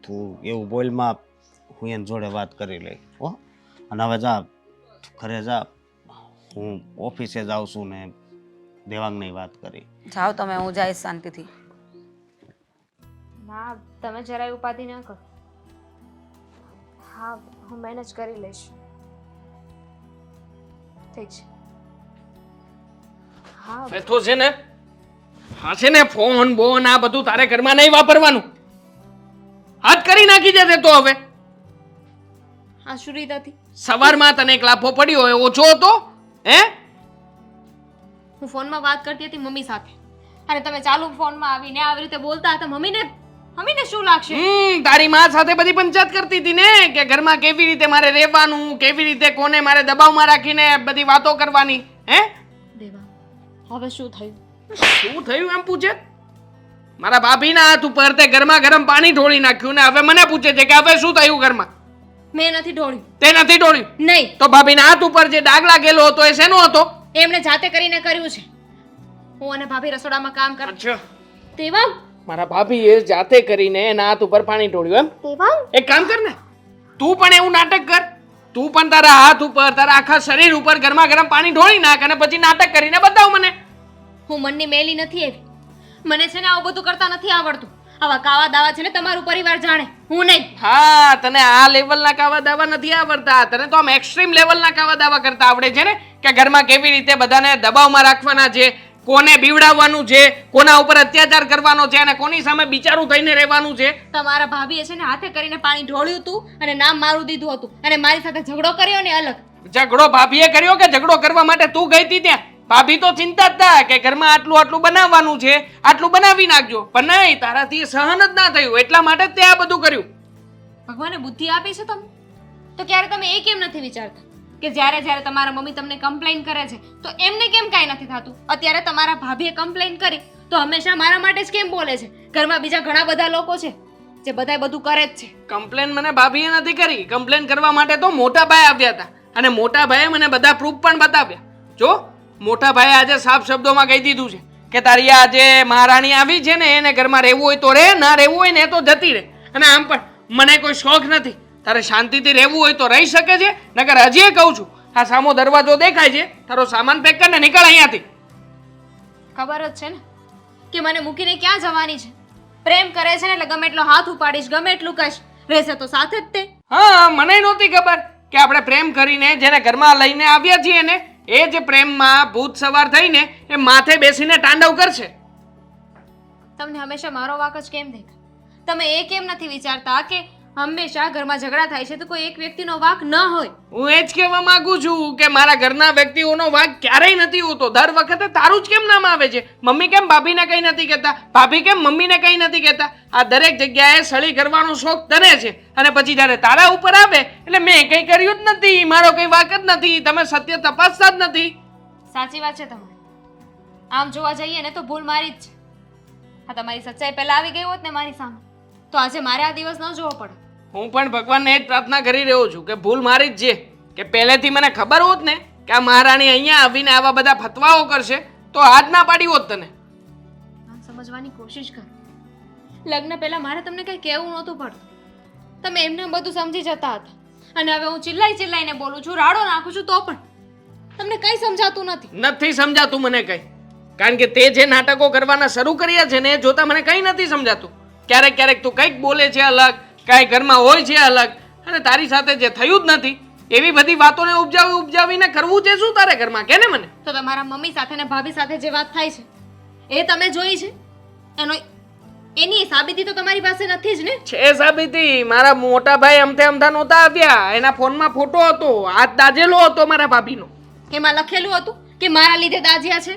તું એવું બોલમાં હું એની જોડે વાત કરી લઈ હો. અને હવે જા ઘરે જા, હું ઓફિસે જાઉં છું ને દેવાંગની વાત કરી. જાઓ તમે, હું જઈશ શાંતિથી. ના તમે જરાય ઉપાધિ ન કરો. હા હું મેનેજ કરી લઈશ. ઠીક છે. હા હવે તો છે ને ફોન બોન આ બધું તારે ઘરમાં નહીં વાપરવાનું. હાથ કરી નાખી જશે તો હવે. આ શું રીત હતી? સવારમાં તને એક લાફો પડ્યો હોય ઓછો હતો હે? હું ફોનમાં વાત કરતી હતી મમ્મી સાથે અને તમે ચાલુ ફોનમાં આવીને આવી રીતે બોલતા હતા. મમ્મીને શું લાગશે? તારી માં સાથે બધી પંચાયત કરતી હતી ને કે ઘરમાં કેવી રીતે મારે રહેવાનું, કેવી રીતે કોને મારે દબાવમાં રાખીને બધી વાતો કરવાની. હે દેવા, હવે શું થયું? શું થયું એમ પૂછે? મારા ભાભીના હાથ ઉપર તે ગરમા ગરમ પાણી ઢોળી નાખ્યું ને હવે મને પૂછે છે કે હવે શું થયું ઘરમાં? મેં નથી ઢોળ્યું. તે નથી ઢોળ્યું નહીં. તો ભાભીના હાથ ઉપર જે ડાઘ લાગેલો હતો એ શેનો હતો? એમણે જાતે કરીને કર્યું છે. હું અને ભાભી રસોડામાં કામ કર. અચ્છા, દેવાંગ, મારા ભાભીએ જાતે કરીને એના હાથ ઉપર પાણી ઢોળ્યું એમ? દેવાંગ, એક કામ કર ને, તું પણ એવું નાટક કર. તું પણ તારા હાથ ઉપર, તારા આખા શરીર ઉપર ગરમા ગરમ પાણી ઢોળી નાખ અને પછી નાટક કરીને બતાવ મને. હું મનની મેલી નથી એવી. મને છે ને આવું બધું કરતા નથી આવડતું. આવા કાવા દાવા છે ને તમારું પરિવાર જાણે, હું નહીં. હા, તને આ લેવલના કાવા દાવા નથી આવડતા. તને તો આમ એક્સ્ટ્રીમ લેવલના કાવા દાવા કરતા આવડે છે ને કે ઘરમાં કેવી રીતે બધાને દબાવમાં રાખવાના છે, કોને બીવડાવવાનું છે, કોના ઉપર અત્યાચાર કરવાનો છે અને કોની સામે બિચારું થઈને રહેવાનું છે. તમારા ભાભીએ છે ને હાથે કરીને પાણી ઢોળ્યું હતું અને નામ મારું દીધું હતું અને મારી સાથે ઝઘડો કર્યો ને અલગ. ઝઘડો ભાભીએ કર્યો કે ઝઘડો કરવા માટે તું ગઈ હતી ત્યાં? ભાભી તો ચિંતા જ હતા કે ઘરમાં આટલું આટલું બનાવવાનું છે, આટલું બનાવી નાખજો, પણ નહીં, તારાથી સહન જ ના થયું એટલા માટે જ તે આ બધું કર્યું. ભગવાને બુદ્ધિ આપી છે તમને તો ક્યારે તમે એ કેમ નથી વિચારતા કે જ્યારે જ્યારે તમારા મમ્મી તમને કમ્પ્લેન કરે છે તો એમને કેમ કાંઈ નથી થતું? અત્યારે તમારા ભાભીએ કમ્પ્લેન કરી તો હંમેશા મારા માટે જ કેમ બોલે છે? ઘરમાં બીજા ઘણા બધા લોકો છે જે બધાય બધું કરે જ છે. કમ્પ્લેન મને ભાભીએ નથી કરી. કમ્પ્લેન કરવા માટે તો મોટા ભાઈ આવ્યા હતા અને મોટા ભાઈએ મને બધા પ્રૂફ પણ બતાવ્યા. જો મોટા ભાઈએ આજે સાફ શબ્દોમાં કહી દીધું છે કે તારી આ જે મહારાણી આવી છે ને એને ઘરમાં રહેવું હોય તો રહે, ના રહેવું હોય ને તો જતી રહે. અને આમ પણ મને કોઈ શોખ નથી. તારે શાંતિથી રહેવું હોય તો રહી શકે છે, નકર હજી કહું છું આ સામો દરવાજો દેખાય છે, તારો સામાન પેક કરીને નીકળ અહીંયાથી. ખબર જ છે ને કે મને મૂકીને ક્યાં જવાની છે. પ્રેમ કરે છે ને એટલે ગમે એટલો હાથ ઉપાડીશ, ગમે એટલું કહીશ, રહેશે તો સાથે જ તે. હા, મને નહોતી ખબર કે આપણે પ્રેમ કરીને જેને ઘરમાં લઈને આવ્યા છીએ ને એ જે પ્રેમમાં ભૂત સવાર થઈને એ માથે બેસીને તાંડવ કરશે. તમને હંમેશા મારો વાંક જ કેમ દેખાય? તમે એ કેમ નથી વિચારતા કે હંમેશા ઘરમાં ઝઘડા થાય છે તો કોઈ એક વ્યક્તિનો વાંક ન હોય? હું એ જ કહેવા માંગુ છું કે મારા ઘરના વ્યક્તિઓનો વાંક ક્યારેય નથી હોતો. દર વખતે તારું જ કેમ નામ આવે છે? મમ્મી કેમ ભાભીને કંઈ નથી કહેતા? ભાભી કેમ મમ્મીને કંઈ નથી કહેતા? આ દરેક જગ્યાએ સળી કરવાનો શોખ તને છે અને પછી જ્યારે તારા ઉપર આવે એટલે મેં કંઈ કર્યું જ નથી, મારો કંઈ વાંક જ નથી, તમે સત્ય તપાસતા જ નથી. સાચી વાત છે તમારી. આમ જોવા જઈએ ને તો ભૂલ મારી જ છે. હા, તમારી સચ્ચાઈ પહેલા આવી ગઈ હોત ને મારી સામે તો આજે મારે આ દિવસ ન જોવો પડે. હું પણ ભગવાનને એ જ પ્રાર્થના કરી રહ્યો છું કે ભૂલ મારી જ છે કે પહેલેથી મને ખબર હોત ને કે આ મહારાણી અહીંયા આવીને આવા બધા ફતવાઓ કરશે તો હાથ ના પાડી હોત તને. આમ સમજવાની કોશિશ કર. લગ્ન પહેલા મારે તમને કંઈ કહેવું નહોતું પડતું. તમે એમને બધું સમજી જતા હતા અને હવે હું ચિલ્લાઈને બોલું છું, રાડો નાખું છું તો પણ તમને કંઈ સમજાતું નથી. નથી સમજાતું મને કંઈ, કારણ કે તે જે નાટકો કરવાના શરૂ કર્યા છે ને એ જોતા મને કંઈ નથી સમજાતું. ક્યારેક ક્યારેક તું કંઈક બોલે છે અલગ, કાંઈ ઘરમાં હોય છે અલગ, અને તારી સાથે જે થયું જ નથી એવી બધી વાતોને ઉપજાવીને કરવું છે શું તારે ઘરમાં? કે ને મને તો તમારા મમ્મી સાથે ને ભાભી સાથે જે વાત થાય છે એ તમે જોઈ છે? એની સાબિતી તો તમારી પાસે નથી જ ને? છે સાબિતી. મારા મોટા ભાઈ અમથા નહોતા આવ્યા, એના ફોનમાં ફોટો હતો, હાથ દાજેલો હતો મારા ભાભીનો. એમાં લખેલું હતું કે મારા લીધે દાજ્યા છે.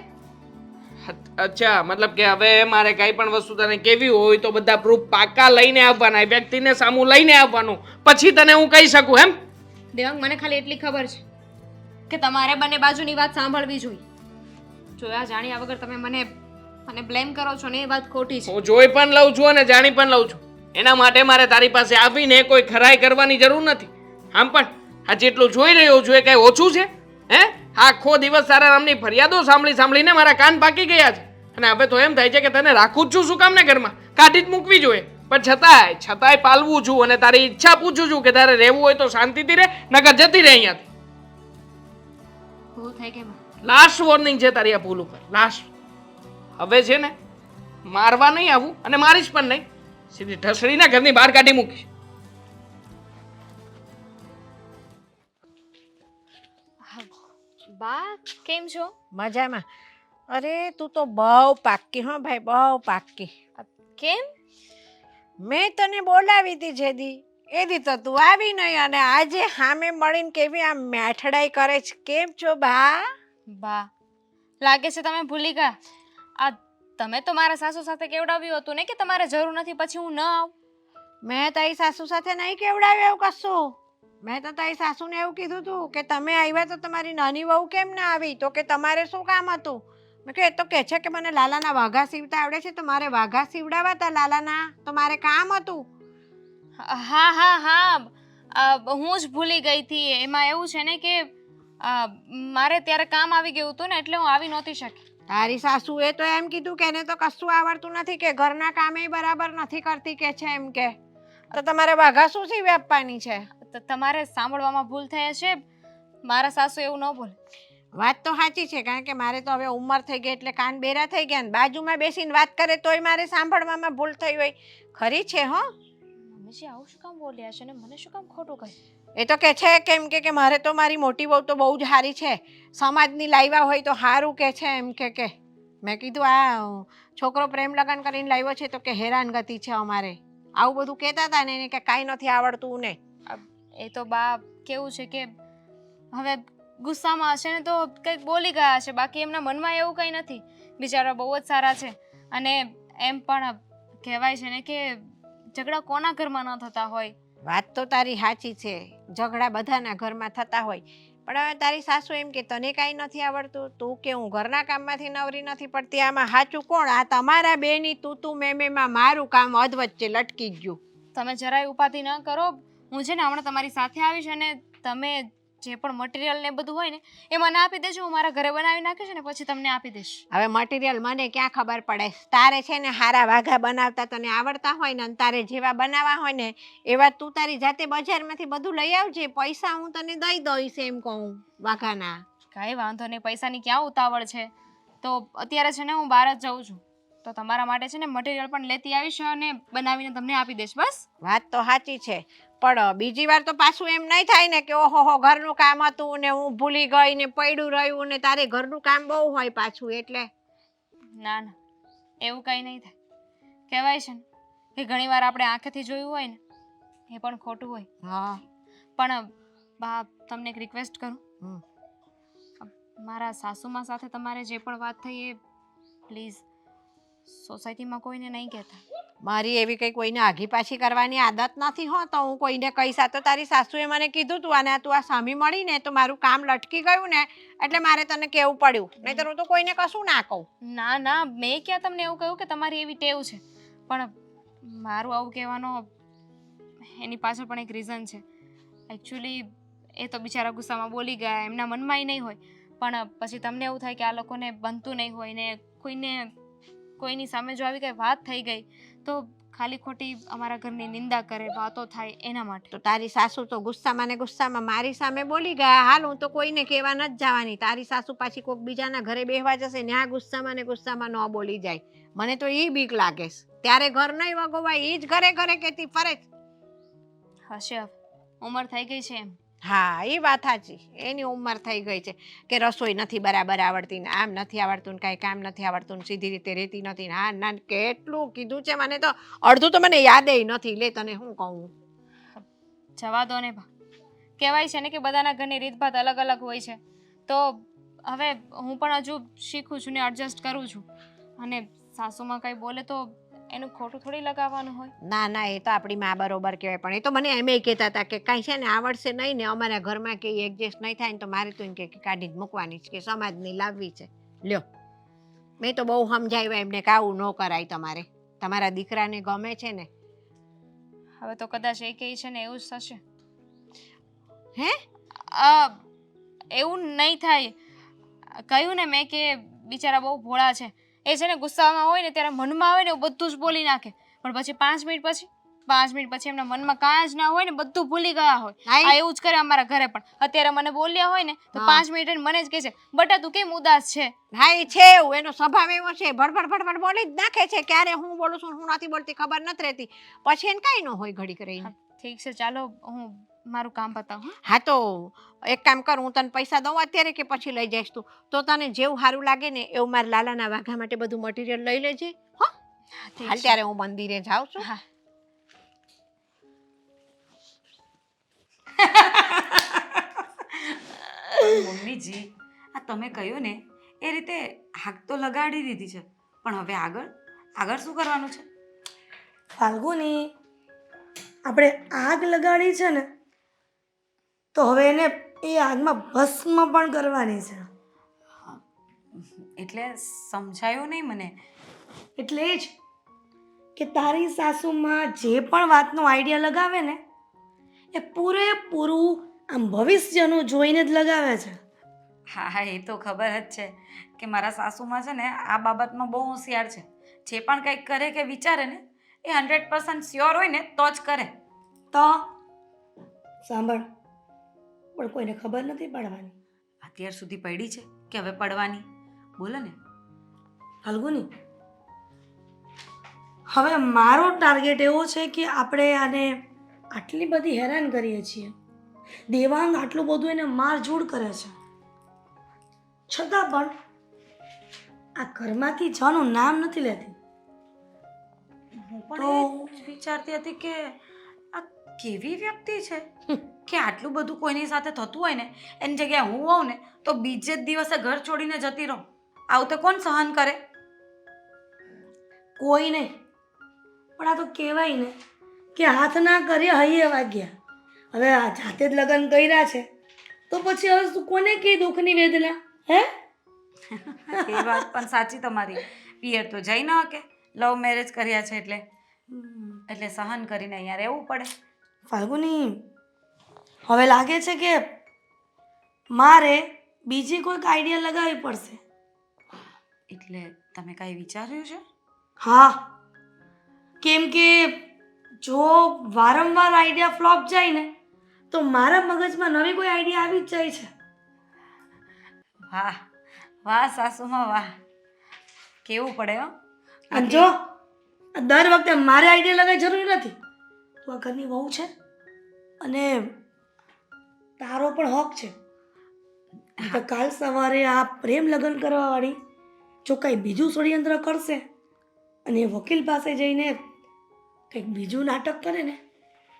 અચ્છા, મતલબ કે હવે મારે કાંઈ પણ વસ્તુ તને કેવી હોય તો બધા પ્રૂફ પાકા લઈને આવવાના, વ્યક્તિને સામું લઈને આવવાનું, પછી તને હું કહી શકું એમ? દેવાંગ, મને ખાલી એટલી ખબર છે કે તમારે બંને બાજુની વાત સાંભળવી જોઈએ. જોયા જાણ્યા વગર તમે મને બ્લેમ કરો છો ને એ વાત ખોટી છે. હું જોઈ પણ લઉં છું અને જાણી પણ લઉં છું. એના માટે મારે તારી પાસે આવીને કોઈ ખરાઈ કરવાની જરૂર નથી. આમ પણ આ જેટલું જોઈ રહ્યો છું એ કઈ ઓછું છે? હે, આખો દિવસ તારા નામની ફરિયાદો સાંભળીને મારા કાન પાકી ગયા છે અને હવે તો એમ થાય છે કે તને રાખું જ છું શું કામ ને ઘરમાં? કાઢી જ મૂકવી જોઈએ. પણ છતાંય પાલવું છું અને તારી ઈચ્છા પૂછું છું કે તારે રહેવું હોય તો શાંતિથી રહે, નકર જતી રહે અહીંયાથી. ભૂલ થઈ ગઈ. લાસ્ટ વોર્નિંગ છે તારી આ ભૂલ ઉપર, લાસ્ટ. હવે છે ને મારવા નહીં આવું અને મારીશ પણ નહીં, સીધી ઢસડીને ઘરની બહાર કાઢી મૂકીશ. બા, કેમ છો? મજામાં. અરે તું તો બહુ પાક્કી હો ભાઈ, બહુ પાક્કી. કેમ? મેં તને બોલાવી હતી જેદી એથી તો તું આવી નહીં અને આજે સામે મળીને કેવી આમ મેઠડાઈ કરે છે. કેમ છો બા? બા લાગે છે તમે ભૂલી ગયા. આ તમે તો મારા સાસુ સાથે કેવડાવ્યું હતું ને કે તમારે જરૂર નથી પછી હું ન આવું. મેં તારી સાસુ સાથે નહીં કેવડાવ્યું એવું કશું. મેં તો તારી સાસુને એવું કીધું હતું કે તમે આવ્યા તો તમારી નાની વહુ કેમ ના આવી? તો કે તમારે શું કામ હતું? મેં કહ્યું એ તો કહે છે કે મને લાલાના વાઘા સીવતા આવડે છે તો મારે વાઘા સીવડાવવા હતા લાલાના, તો મારે કામ હતું. હા હા હા હું જ ભૂલી ગઈ હતી. એમાં એવું છે ને કે મારે ત્યારે કામ આવી ગયું હતું ને એટલે હું આવી નહોતી શકી. તારી સાસુએ તો એમ કીધું કે એને તો કશું આવડતું નથી, કે ઘરના કામે બરાબર નથી કરતી કે છે એમ કે. તો તમારે વાઘા શું સીવી આપવાની છે? તો તમારે સાંભળવામાં ભૂલ થઈ હશે. મારા સાસુ એવું ન બોલે. વાત તો સાચી છે, કારણ કે મારે તો હવે ઉંમર થઈ ગઈ એટલે કાન બેરા થઈ ગયા ને બાજુમાં બેસીને વાત કરે તોય મારે સાંભળવામાં ભૂલ થઈ હોય. ખરી છે હો. મમ્મીજી આવું શું કામ બોલ્યા છે ને મને શું કામ ખોટું કહ્યું? એ તો કે છે કેમ કે મારે તો મારી મોટી બહુ તો બહુ જ સારી છે, સમાજની લાવ્યા હોય તો સારું કે છે એમ કે મેં કીધું આ છોકરો પ્રેમ લગન કરીને લાવ્યો છે તો કે હેરાનગતિ છે અમારે. આવું બધું કહેતા હતા ને એને કે કાંઈ નથી આવડતું ને. એ તો બા કેવું છે કે હવે ગુસ્સામાં હશે ને તો કંઈક બોલી ગયા હશે, બાકી એમના મનમાં એવું કંઈ નથી. બિચારા બહુ જ સારા છે. અને એમ પણ કહેવાય છે ને કે ઝઘડા કોના ઘરમાં ન થતા હોય. વાત તો તારી સાચી છે, ઝઘડા બધાના ઘરમાં થતા હોય, પણ હવે તારી સાસુ એમ કે તને કાંઈ નથી આવડતું, તું કે હું ઘરના કામમાંથી નવરી નથી પડતી. આમાં સાચું કોણ? આ તમારા બેની તું મેમાં મારું કામ અધવચ્ચે લટકી ગયું. તમે જરાય ઉપાધિ ન કરો. હું છે ને હમણાં તમારી સાથે આવીશ અને તમે જે પણ મટીરિયલ ને બધું હોય ને એ મને આપી દેજો. હું મારા ઘરે બનાવી નાખીશ ને પછી તમને આપી દઈશ. હવે મટીરિયલ મને ક્યાં ખબર પડે? તારે છે ને હારા વાઘા બનાવતા તને આવડતા હોય ને, તારે જેવા બનાવવા હોય ને એવા તું તારી જાતે બજારમાંથી બધું લઈ આવજે. પૈસા હું તને દઈ દઈશ એમ કહું વાઘાના. કાંઈ વાંધો નહીં, પૈસાની ક્યાં ઉતાવળ છે. તો અત્યારે છે ને હું બહાર જ જાઉં છું તો તમારા માટે છે ને મટીરિયલ પણ લેતી આવીશ અને બનાવીને તમને આપી દઈશ. બસ વાત તો સાચી છે, પણ બીજી વાર તો પાછું એમ નહીં થાય ને કે ઓહો ઘરનું કામ હતું ને હું ભૂલી ગઈ ને પડ્યું રહ્યું ને તારે ઘરનું કામ બહુ હોય પાછું એટલે. ના ના એવું કંઈ નહીં થાય. કહેવાય છે ને કે ઘણીવાર આપણે આંખેથી જોયું હોય ને એ પણ ખોટું હોય. હા પણ બા તમને એક રિક્વેસ્ટ કરું. મારા સાસુમા સાથે તમારે જે પણ વાત થઈ એ પ્લીઝ સોસાયટીમાં કોઈને નહીં કહેતા. મારી એવી કંઈ કોઈને આઘી પાછી કરવાની આદત નથી હો, તો હું કોઈને કહીશ. આ તો તારી સાસુએ મને કીધું તું અને તું આ સામી મળી ને તો મારું કામ લટકી ગયું ને એટલે મારે તને કહેવું પડ્યું, નહીંતર હું તો કોઈને કશું ના કહું. ના ના મેં ક્યાં તમને એવું કહ્યું કે તમારી એવી ટેવ છે, પણ મારું આવું કહેવાનો એની પાછળ પણ એક રીઝન છે. એકચ્યુઅલી એ તો બિચારા ગુસ્સામાં બોલી ગયા, એમના મનમાં નહીં હોય, પણ પછી તમને એવું થાય કે આ લોકોને બનતું નહીં હોય ને કોઈની સામે જો આવી કંઈ વાત થઈ ગઈ તો ખાલી ખોટી અમારા ઘરની નિંદા કરે, વાતો થાય એના માટે. તો તારી સાસુ તો ગુસ્સામાં ને ગુસ્સામાં મારી સામે બોલી ગયા. હાલ હું તો કોઈને કહેવા નથી જવાની. તારી સાસુ પાછી કોઈક બીજાના ઘરે બેહવા જશે ને આ ગુસ્સામાં ને ગુસ્સામાં ન બોલી જાય. મને તો એ બીક લાગે છે. ત્યારે ઘર નહીં વગોવાય, એ જ ઘરે ઘરે કહેતી ફરે. હશે હવે ઉંમર થઈ ગઈ છે એમ. હા એ વાત સાચી, એની ઉંમર થઈ ગઈ છે કે રસોઈ નથી બરાબર આવડતી ને આમ નથી આવડતું ને કાંઈ કામ નથી આવડતું ને સીધી રીતે રહેતી નથી ને હા ના કેટલું કીધું છે મને તો અડધું તો મને યાદ નથી. લે તને શું કહું. જવા દો ને બા. કહેવાય છે ને કે બધાના ઘરની રીતભાત અલગ અલગ હોય છે, તો હવે હું પણ હજુ શીખું છું ને એડજસ્ટ કરું છું. અને સાસુમાં કંઈ બોલે તો એનું ખોટું થોડી લગાવવાનું હોય. ના ના એ તો આપણી મા બરોબર કહેવાય, પણ એ તો મને એમ કહેતા હતા કે કાંઈ છે ને આવડશે નહીં ને અમારા ઘરમાં કંઈ એડજસ્ટ નહીં થાય ને તો મારે તો એમ કે કાઢી જ મૂકવાની છે, કે સમાજની લાવવી છે. લ્યો મેં તો બહુ સમજાવ્યા એમને કે આવું ન કરાય, તમારા દીકરાને ગમે છે ને. હવે તો કદાચ એ કહે છે ને એવું જ થશે. હે એવું નહીં થાય. કહ્યું ને મેં કે બિચારા બહુ ભોળા છે. એ છે ને ગુસ્સામાં હોય ને ત્યારે મનમાં હોય ને એવું બધું જ બોલી નાખે, પણ પછી 5 મિનિટ પછી એમના મનમાં કાંઈ જ ના હોય ને બધું ભૂલી ગયા હોય. આ એવું જ કરે અમારા ઘરે પણ. અત્યારે મને બોલ્યા હોય ને તો 5 મિનિટ મને જ કહે છે બટા તું કેમ ઉદાસ છે. હા એ છે એવું, એનો સ્વભાવ એવો છે, ભડભડ બોલી જ નાખે છે. ક્યારે હું બોલું છું હું નથી બોલતી ખબર નથી રહેતી, પછી એને કાંઈ ન હોય ઘડી કરીને. ઠીક છે ચાલો હું મારું કામ બતાવું. હા તો એક કામ કર, હું તને પૈસા દઉં અત્યારે કે પછી લઈ જઈશ તું? તો તને જેવું સારું લાગે ને એવું મારા લાલાના વાઘા માટે બધું મટીરિયલ લઈ લેજે. હા હાલ ત્યારે હું મંદિરે જાઉં છું. હા મમ્મીજી આ તમે કહ્યું ને એ રીતે આગ તો લગાડી દીધી છે, પણ હવે આગળ શું કરવાનું છે? ફાલ્ગુની, આપણે આગ લગાડી છે ને, તો હવે એને એ આગમાં ભસ્મ પણ કરવાની છે. એટલે સમજાયું નહીં મને. એટલે જ કે તારી સાસુમાં જે પણ વાતનો આઈડિયા લગાવે ને એ પૂરેપૂરું આમ ભવિષ્યનું જોઈને જ લગાવે છે. હા, એ તો ખબર જ છે કે મારા સાસુમાં છે ને આ બાબતમાં બહુ હોશિયાર છે. જે પણ કંઈક કરે કે વિચારે ને એ 100% શ્યોર હોય ને તો જ કરે. તો સાંભળ, પણ કોઈને ખબર નથી પડવાની. અત્યાર સુધી પડી છે કે હવે પડવાની? બોલો ને. ફાલ્ગુની, હવે મારો ટાર્ગેટ એવો છે કે આપણે આને આટલી બધી હેરાન કરીએ છીએ, દેવાંગ આટલું બધું એને મારઝૂડ કરે છે, છતાં પણ આ ઘરમાંથી જવાનું નામ નથી લેતી. હું પણ એ જ વિચારતી હતી કે આ કેવી વ્યક્તિ છે કે આટલું બધું કોઈની સાથે થતું હોય ને એની જગ્યાએ હું હોઉં ને તો બીજે જ દિવસે ઘર છોડીને જતી રહું. આવું તો કોણ સહન કરે? કોઈ નહીં, પણ આ તો કહેવાય ને કે હાથ ના કરીએ હૈયે વાગ્યા. હવે આ જાતે જ લગ્ન કર્યા છે તો પછી હવે તું કોને કહી દુઃખની વેદના? હે? એ વાત પણ સાચી તમારી. પિયર તો જઈ ન શકે, લવ મેરેજ કર્યા છે એટલે સહન કરીને અહીંયા રહેવું પડે. ફાલ્ગુની, હવે લાગે છે કે મારે બીજી કોઈક આઈડિયા લગાવવી પડશે. એટલે તમે કાંઈ વિચાર્યું છે? હા, કેમ કે જો વારંવાર આઈડિયા ફ્લોપ જાય ને તો મારા મગજમાં નવી કોઈ આઈડિયા આવી જ જાય છે. વાહ વાહ સાસુમાં વાહ, કેવું પડે હો. અને જો દર વખતે મારે આઈડિયા લગાવી જરૂર નથી. તું આ ઘરની વહુ છે અને તારો પણ હક છે. તો કાલ સવારે આ પ્રેમ લગ્ન કરવાવાળી જો કંઈ બીજું ષડયંત્ર કરશે અને એ વકીલ પાસે જઈને કંઈક બીજું નાટક કરે ને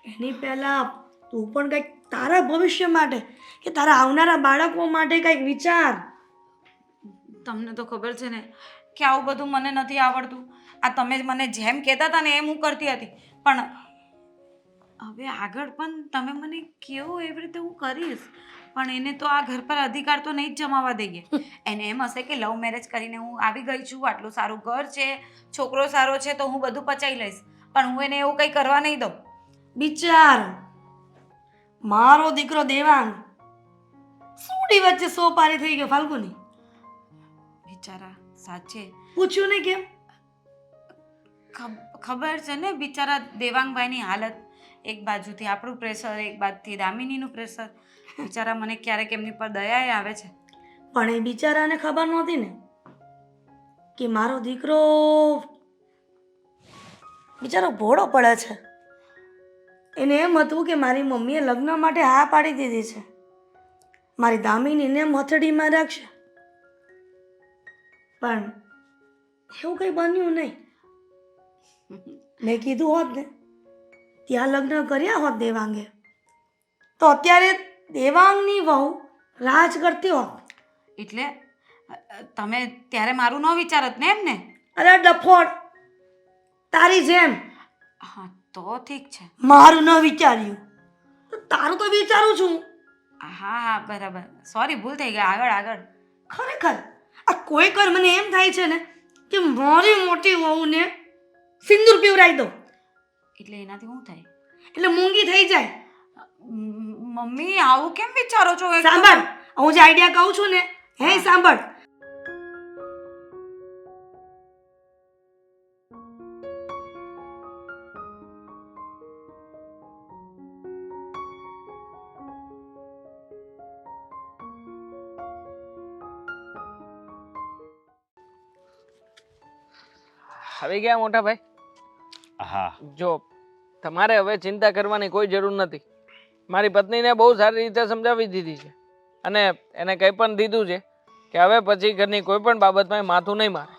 એની પહેલાં તું પણ કંઈક તારા ભવિષ્ય માટે કે તારા આવનારા બાળકો માટે કંઈક વિચાર. તમને તો ખબર છે ને કે આવું બધું મને નથી આવડતું. આ તમે મને જેમ કહેતા હતા ને એમ હું કરતી હતી, પણ હવે આગળ પણ તમે મને કેવો એવી રીતે હું કરીશ. પણ એને તો આ ઘર પર અધિકાર તો નહીં જ જમાવા દઈએ. એને એમ હશે કે લવ મેરેજ કરીને હું આવી ગઈ છું, આટલું સારું ઘર છે, છોકરો સારો છે તો હું બધું પચાવી લઈશ. પણ હું એને એવું કંઈ કરવા નહીં દઉં. વિચાર, મારો દીકરો દેવાંગ સુડી વચ્ચે સોપારી થઈ ગયો. ફાલ્ગુની, બિચારા સાચે પૂછ્યું ને કેમ? ખબર છે ને બિચારા દેવાંગભાઈની હાલત. એક બાજુથી આપણું પ્રેશર, એક બાજુથી દામિનીનું પ્રેશર. બિચારા મને ક્યારેક એમની પર દયાએ આવે છે. પણ એ બિચારાને ખબર નહોતી ને કે મારો દીકરો બિચારો ભોળો પડે છે. એને એમ હતું કે મારી મમ્મીએ લગ્ન માટે હા પાડી દીધી છે, મારી દામિનીને મથડીમાં રાખશે. પણ એવું કંઈ બન્યું નહીં. મેં કીધું હોત ને ત્યાં લગ્ન કર્યા હોત દેવાંગે તો અત્યારે દેવાંગની વહુ રાજ કરતી હોત. એટલે તમે ત્યારે મારું ન વિચારત ને એમ ને? અરે ડફોડ, તારી જેમ. હા તો ઠીક છે. મારું ન વિચાર્યું તો તારું તો વિચારું છું. હા હા બરાબર, સોરી ભૂલ થઈ ગઈ. આગળ. ખરેખર આ કોઈ કર મને એમ થાય છે ને કે મારી મોટી વહુને સિંદૂર પીવરાઈ દો એટલે એનાથી શું થાય? એટલે મૂંગી થઈ જાય. મમ્મી આવું કેમ વિચારો છો? સાંભળ, હું જે આઈડિયા કહું છું ને હે સાંભળ. આવી ગયા મોટા ભાઈ? હા, જો તમારે હવે ચિંતા કરવાની કોઈ જરૂર નથી. મારી પત્નીને બહુ સારી રીતે સમજાવી દીધી છે અને એને કંઈ પણ દીધું છે કે હવે પછી ઘરની કોઈ પણ બાબતમાં એ માથું નહીં મારે.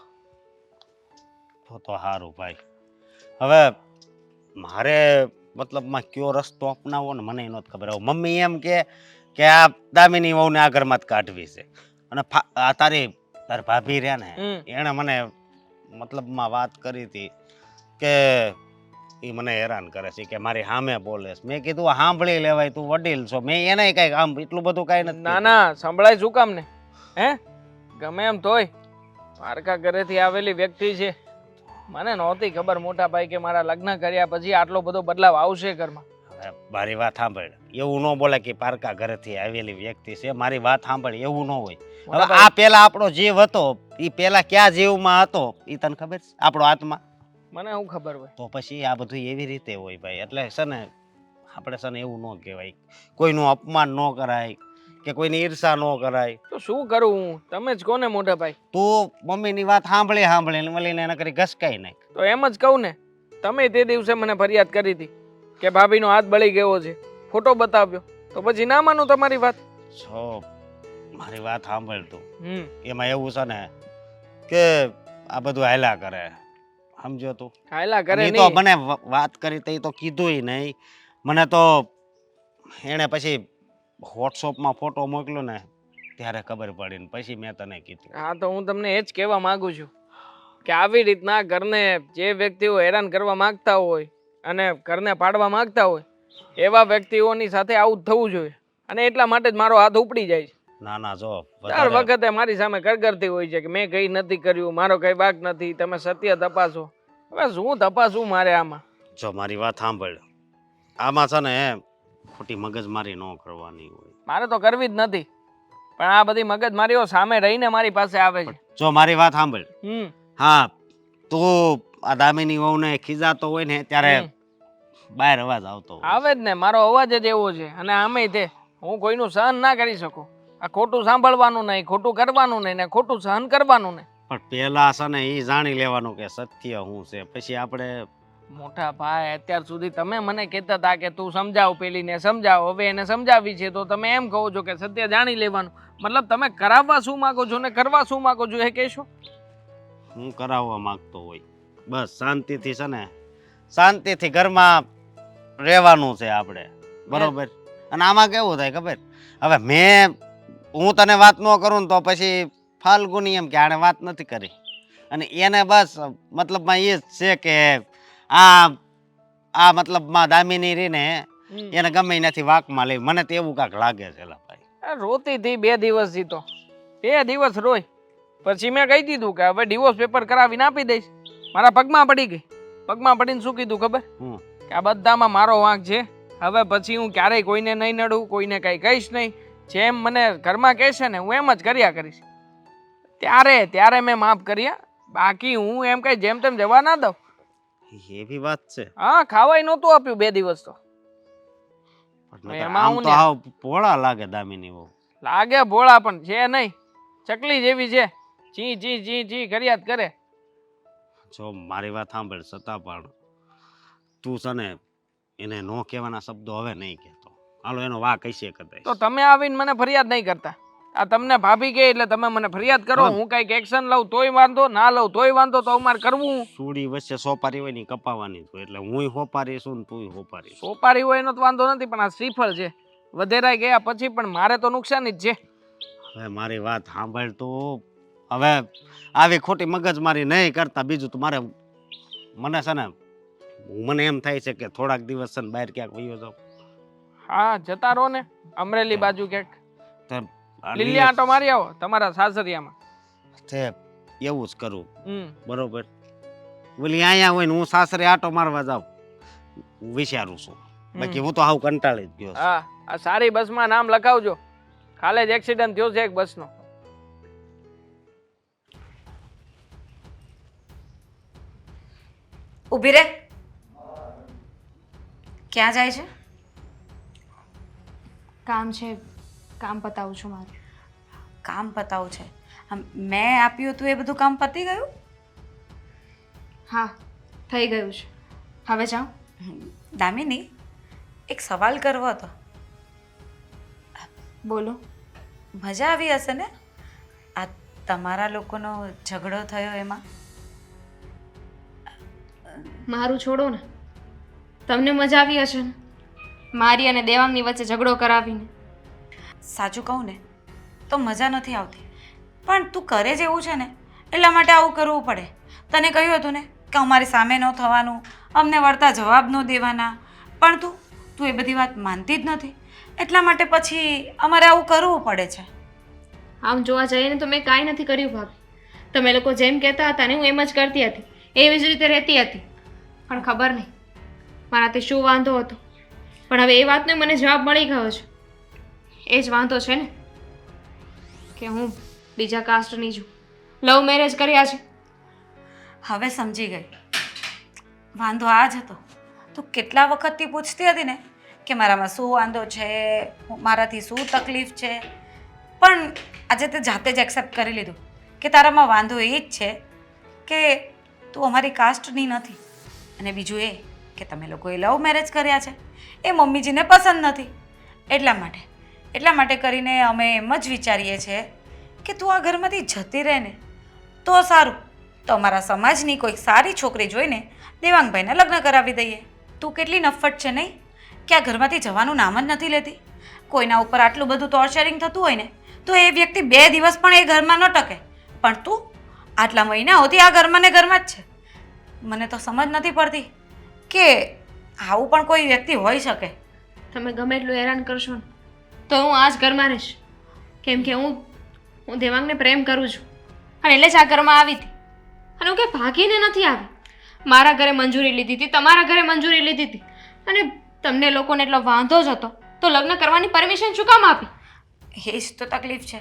તો સારું ભાઈ. હવે મારે મતલબમાં કયો રસ્તો અપનાવો ને મને નહોતી ખબર. હવે મમ્મી એમ કે આ દામિની વહુને આ ઘરમાં જ કાઢવી છે, અને આ તારી ભાભી રહ્યા ને એણે મને મતલબમાં વાત કરી હતી કે એ મને હેરાન કરે છે કે મારી સામે બોલે છે. મેં કીધું સાંભળી લેવાય, તું વડીલ છો. મેં એને કઈ આમ એટલું બધું કઈ નથી. ના ના, સંભળાય શું કામ ને? હે, ગમે એમ તોય પારકા ઘરેથી આવેલી વ્યક્તિ છે. મને નહોતી ખબર મોટા ભાઈ કે મારા લગ્ન કર્યા પછી આટલો બધો બદલાવ આવશે ઘરમાં. મારી વાત સાંભળ, એવું ન બોલે કે પારકા ઘરેથી આવેલી વ્યક્તિ છે. મારી વાત સાંભળ, એવું ન હોય. હવે આ પેલા આપણો જીવ હતો, એ પેલા ક્યાં જીવમાં હતો એ તને ખબર છે? આપણો આત્મા. મને શું ખબર હોય? તો પછી આ બધું એવી રીતે હોય ભાઈ. એટલે છે ને આપણે છે ને એવું ન કહેવાય, કોઈનું અપમાન ન કરાય કે કોઈની ઈર્ષા ન કરાય. તો શું કરું હું? તમે જ કોને મોટા ભાઈ. તું મમ્મીની વાત સાંભળીને વળીને એના કરી ઘસકાઈ નાખ. તો એમ જ કહું ને, તમે તે દિવસે મને ફરિયાદ કરી હતી કે ભાભીનો હાથ બળી ગયો છે, ફોટો બતાવ્યો, તો પછી ના માનું તમારી વાત? છો મારી વાત સાંભળ તું. હમ, એમાં એવું છે ને કે આ બધું હાલ્યા કરે, સમજો તું? હાયલા કરે ઈ તો નહીં. મને વાત કરી તો ઈ તો કીધુંય નહીં. મને તો એણે પછી વોટ્સઅપમાં ફોટો મોકલ્યો ને ત્યારે ખબર પડી ને પછી મેં તને કીધું. હા, તો હું તમને એ જ કહેવા માંગુ છું કે આવી રીતના ઘરને જે વ્યક્તિઓ હેરાન કરવા માંગતા હોય અને ઘરને પાડવા માંગતા હોય એવા વ્યક્તિઓની સાથે આવું જ થવું જોઈએ. અને એટલા માટે જ મારો હાથ ઉપડી જાય છે. ના ના, જો દર વખતે મારી સામે કરગરતી હોય છે કે મેં કઈ નથી કર્યું, મારો કઈ વાંક નથી, તમે સત્ય તપાસો. હવે શું તપાસું મારે આમાં? જો મારી વાત સાંભળ, આમાં છે ને ખોટી મગજમારી ન કરવાની હોય. મારે તો કરવી જ નથી, પણ આ બધી મગજમારીઓ સામે રહીને મારી પાસે આવે છે. જો મારી વાત સાંભળ, હા, તું આ દામિની વહુને ખીજાતો હોય ને ત્યારે બહાર અવાજ આવતો હોય. આવે જ ને, મારો અવાજ જ એવો છે. અને આમે તે હું કોઈનું સહન ના કરી શકું. આ ખોટું સાંભળવાનું નહીં, ખોટું કરવાનું નહીં ને ખોટું સહન કરવાનું નહીં. પણ પેલા છે ને એ જાણી લેવાનું કે સત્ય શું છે, પછી આપણે. મોટા ભાઈ, અત્યાર સુધી તમે મને કહેતા હતા કે તું સમજાવ, પેલીને સમજાવ. હવે એને સમજાવી છે તો તમે એમ કહો છો કે સત્ય જાણી લેવાનું. મતલબ તમે કરાવવા શું માંગો છો ને કરવા શું માંગો છો એ કહેશો? હું કરાવવા માંગતો હોય બસ શાંતિથી છે ને, શાંતિથી ઘરમાં રહેવાનું છે આપણે, બરોબર? અને આમાં કેવું થાય ખબર? હવે હું તને વાત ન કરું ને તો પછી ફાલ્ગુની એમ કે આણે વાત નથી કરી, અને એને બસ મતલબમાં એ જ છે કે આ મતલબમાં દામિની રીને એને ગમે નથી વાકમાં લઈ. મને તો એવું કાંક લાગે છે ભાઈ. રોતી હતી 2 દિવસ જીતો, 2 દિવસ રોય. પછી મેં કહી દીધું કે હવે ડિવોર્સ પેપર કરાવીને આપી દઈશ. મારા પગમાં પડી ગઈ. પગમાં પડીને શું કીધું ખબર? કે આ બધામાં મારો વાંક છે. હવે પછી હું ક્યારેય કોઈને નહીં નડું, કોઈને કંઈ કહીશ નહીં. જેમ મને ઘરમાં કહેશે ને હું એમ જ કર્યા કરીશ. ત્યારે મેં માફ કર્યા. બાકી હું એમ કઈ જેમ તેમ જવા ના દઉં. એવી વાત છે? હા, ખાવાય નહોતું આપ્યું 2 દિવસ તો. આમ તો હાવ ભોળા લાગે દામિની બહુ. લાગે ભોળા પણ છે નહીં, ચકલી જેવી છે. ચી ચી ચી ચી કર્યા જ કરે. જો મારી વાત સાંભળ, છતાં પણ તું છે ને એને નો કહેવાના શબ્દો હવે નહીં કહેતો. હાલો એનો વાક હશે કદાચ. તો તમે આવીને મને ફરિયાદ નહીં કરતા. આ તમને ભાભી કહે એટલે તમે મને ફરિયાદ કરો. હું કઈક એક્શન લઉં તોય વાંધો, ના લઉં તોય વાંધો. તો અમારે કરવું સુડી વચ્ચે સોપારી હોય ને કપાવાની હોય, એટલે હું હોપારી છું ને તું હોપારી. સોપારી હોય એનો તો વાંધો નથી, પણ આ શ્રીફળ છે વધેરાઈ ગયા પછી પણ મારે તો નુકસાન જ છે. હવે મારી વાત સાંભળ તું. હવે આવી ખોટી મગજમારી નહીં કરતા. બીજું તો મને છે ને મને એમ થાય છે કે થોડાક દિવસ છે ને બહાર ક્યાંક વયો જાવ. હા, જતા રહો ને અમરેલી બાજુ ક્યાંક. લીલી આંટો મારી આવો તમારા સાસરિયામાં. એવું જ કરું, બરોબર? ઓલી અહીંયા હોય ને હું સાસરે આંટો મારવા જાઉં વિચારું છું. બાકી હું તો હાવ કંટાળી જ ગયો. હા, આ સારી બસમાં નામ લખાવજો. કાલે જ એક્સિડન્ટ થયો છે એક બસનો. ઊભી રે. ક્યાં જાય છે? કામ છે, કામ પતાવું છું મારું. કામ પતાવું છે? મેં આપ્યું હતું એ બધું કામ પતી ગયું? હા, થઈ ગયું છે. હવે જાઉં? દામિની, એક સવાલ કરવો હતો. બોલો. મજા આવી હશે ને આ તમારા લોકોનો ઝઘડો થયો એમાં? મારું છોડો ને, તમને મજા આવી હશે ને મારી અને દેવાંગની વચ્ચે ઝઘડો કરાવીને. સાચું કહું ને તો મજા નથી આવતી, પણ તું કરે જ એવું છે ને એટલા માટે આવું કરવું પડે. તને કહ્યું હતું ને કે અમારી સામે ન થવાનું, અમને વળતા જવાબ ન દેવાના, પણ તું એ બધી વાત માનતી જ નથી, એટલા માટે પછી અમારે આવું કરવું પડે છે. આમ જોવા જઈએ ને તો મેં કાંઈ નથી કર્યું ભાભી. તમે લોકો જેમ કહેતા હતા ને હું એમ જ કરતી હતી, એવી જ રીતે રહેતી હતી. પણ ખબર નહીં મારાથી શું વાંધો હતો, પણ હવે એ વાતનો મને જવાબ મળી ગયો છે. એ જ વાંધો છે ને કે હું બીજા કાસ્ટની છું, લવ મેરેજ કર્યા છે. હવે સમજી ગઈ. વાંધો આ જ હતો. તું કેટલા વખતથી પૂછતી હતી ને કે મારામાં શું વાંધો છે, મારાથી શું તકલીફ છે, પણ આજે તે જાતે જ એક્સેપ્ટ કરી લીધું કે તારામાં વાંધો એ જ છે કે તું અમારી કાસ્ટની નથી. અને બીજું એ કે તમે લોકોએ લવ મેરેજ કર્યા છે, એ મમ્મીજીને પસંદ નથી. એટલા માટે કરીને અમે એમ જ વિચારીએ છીએ કે તું આ ઘરમાંથી જતી રહે ને તો સારું. તો અમારા સમાજની કોઈક સારી છોકરી જોઈને દેવાંગભાઈને લગ્ન કરાવી દઈએ. તું કેટલી નફ્ફટ છે નહીં કે આ ઘરમાંથી જવાનું નામ જ નથી લેતી. કોઈના ઉપર આટલું બધું ટોર્ચરિંગ થતું હોય ને તો એ વ્યક્તિ 2 દિવસ પણ એ ઘરમાં ન ટકે, પણ તું આટલા મહિનાઓથી આ ઘરમાં ને ઘરમાં જ છે. મને તો સમજ નથી પડતી કે આવું પણ કોઈ વ્યક્તિ હોઈ શકે. તમે ગમે એટલું હેરાન કરશો ને તો હું આ જ ઘરમાં રહીશ, કેમ કે હું દેવાંગને પ્રેમ કરું છું અને એટલે જ આ ઘરમાં આવી હતી. અને હું કંઈ ભાગીને નથી આવી. મારા ઘરે મંજૂરી લીધી હતી, તમારા ઘરે મંજૂરી લીધી હતી, અને તમને લોકોને એટલો વાંધો જ હતો તો લગ્ન કરવાની પરમિશન શું કામ આપી? એ જ તો તકલીફ છે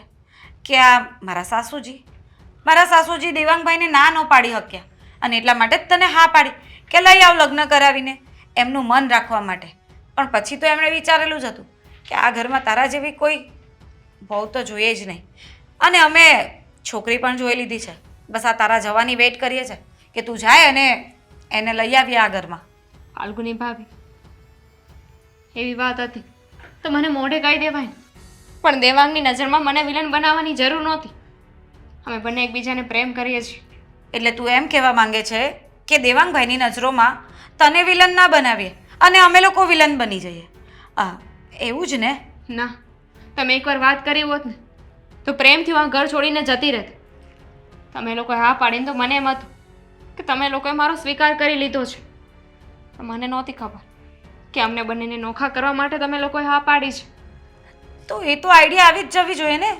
કે આ મારા સાસુજી દેવાંગભાઈને ના ન પાડી શક્યા, અને એટલા માટે જ તને હા પાડી કે લઈ આવ લગ્ન કરાવીને એમનું મન રાખવા માટે. પણ પછી તો એમણે વિચારેલું જ હતું કે આ ઘરમાં તારા જેવી કોઈ બહુ તો જોઈએ જ નહીં, અને અમે છોકરી પણ જોઈ લીધી છે. બસ આ તારા જવાની વેઇટ કરીએ છીએ કે તું જાય અને એને લઈ આવીએ આ ઘરમાં. ફાલ્ગુની ભાભી, એવી વાત હતી તો મને મોઢે કહી દેવાય ને, પણ દેવાંગની નજરમાં મને વિલન બનાવવાની જરૂર નહોતી. અમે બંને એકબીજાને પ્રેમ કરીએ છીએ. એટલે તું એમ કહેવા માંગે છે કે દેવાંગભાઈની નજરોમાં તને વિલન ના બનાવીએ અને અમે લોકો વિલન બની જઈએ? એવું જ ને? ના, તમે એકવાર વાત કરી હોત ને તો પ્રેમથી હું આ ઘર છોડીને જતી રહેત. તમે લોકોએ હા પાડીને તો મને એમ હતું કે તમે લોકોએ મારો સ્વીકાર કરી લીધો છે, પણ મને નહોતી ખબર કે અમને બંનેને નોખા કરવા માટે તમે લોકોએ હા પાડી છે. તો એ તો આઈડિયા આવી જ જવી જોઈએ ને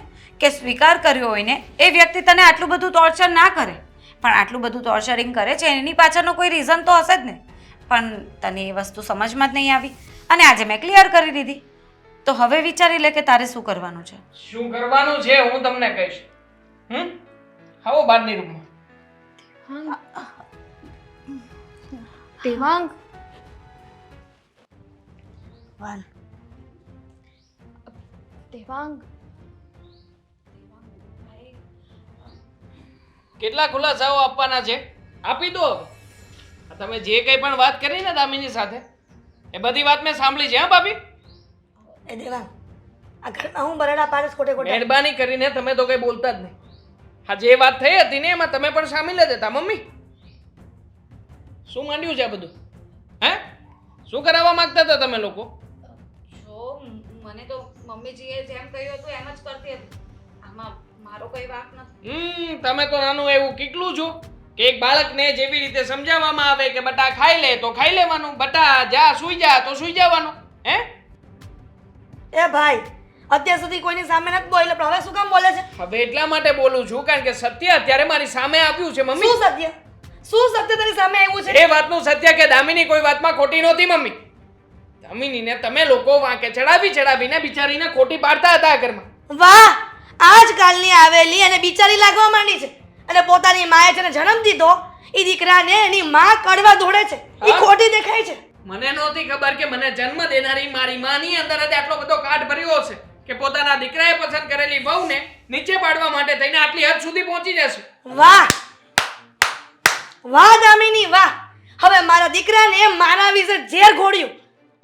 કે સ્વીકાર કર્યો હોય ને એ વ્યક્તિ તને આટલું બધું ટોર્ચર ના કરે, પણ આટલું બધું ટોર્ચરિંગ કરે છે એની પાછળનો કોઈ રીઝન તો હશે જ ને. પણ તને એ વસ્તુ સમજમાં જ નહીં આવી અને આજે મેં ક્લિયર કરી દીધી. તો હવે વિચારી લે કે તારે શું કરવાનું છે. શું કરવાનું છે હું તમને કહીશ. આવો બહારની રૂમમાં. દેવાંગ, વાલ દેવાંગ, કેટલા ખુલાસાઓ આપવાના છે આપી દો હવે. તમે જે કંઈ પણ વાત કરી ને દામિની સાથે એ બધી વાત મેં સાંભળી છે. હા ભાભી, એ દેવાંગ, આ ઘરમાં હું બરાડા પાડે ખોટે ખોટે. મહેરબાની કરીને તમે તો કંઈ બોલતા જ નહીં. હા, જે વાત થઈ હતી ને એમાં તમે પણ સામેલ જ હતા. મમ્મી, શું માંડ્યું છે આ બધું? હે, શું કરાવવા માંગતા હતા તમે લોકો? જો મને તો મમ્મીજીએ જેમ કહ્યું હતું એમ જ કરતી હતી. આમાં મારો કોઈ વાંક નથી. તમે તો નાનું એવું કીકલું છો કે એક બાળકને જેવી રીતે સમજાવવામાં આવે કે બટા ખાઈ લે તો ખાઈ લેવાનું, બટા જા સૂઈ જા તો સૂઈ જવાનું. હે એ ભાઈ, અત્યાર સુધી કોઈની સામે નથી બોલ્યો, પણ હવે શું કામ બોલે છે? હવે એટલા માટે બોલું છું કારણ કે સત્ય અત્યારે મારી સામે આવ્યું છે. મમ્મી, શું સત્ય તારી સામે આવ્યું છે? એ વાતનું સત્ય કે દામિની કોઈ વાતમાં ખોટી નહોતી. મમ્મી, દામિનીને તમે લોકો વાંકે ચડાવીને બિચારીને ખોટી પાડતા હતા આ ઘરમાં. વાહ, આજકાલની આવેલી અને બિચારી લાગવા માંડી છે, અને પોતાની માએ જેને જન્મ દીધો એ દીકરાને એની માં કડવા ધોડે છે. એ ખોટી દેખાય છે. મને નહોતી ખબર કે મને જન્મ દેનારી મારી માની અંદર જ આટલો બધો કાટ ભર્યો હશે કે પોતાના દીકરાએ પસંદ કરેલી વહુને નીચે પાડવા માટે થઈને આટલી હદ સુધી પહોંચી જશે. વાહ વાહ દામિની વાહ. હવે મારા દીકરાને મારા વિશે ઝેર ઘોડ્યું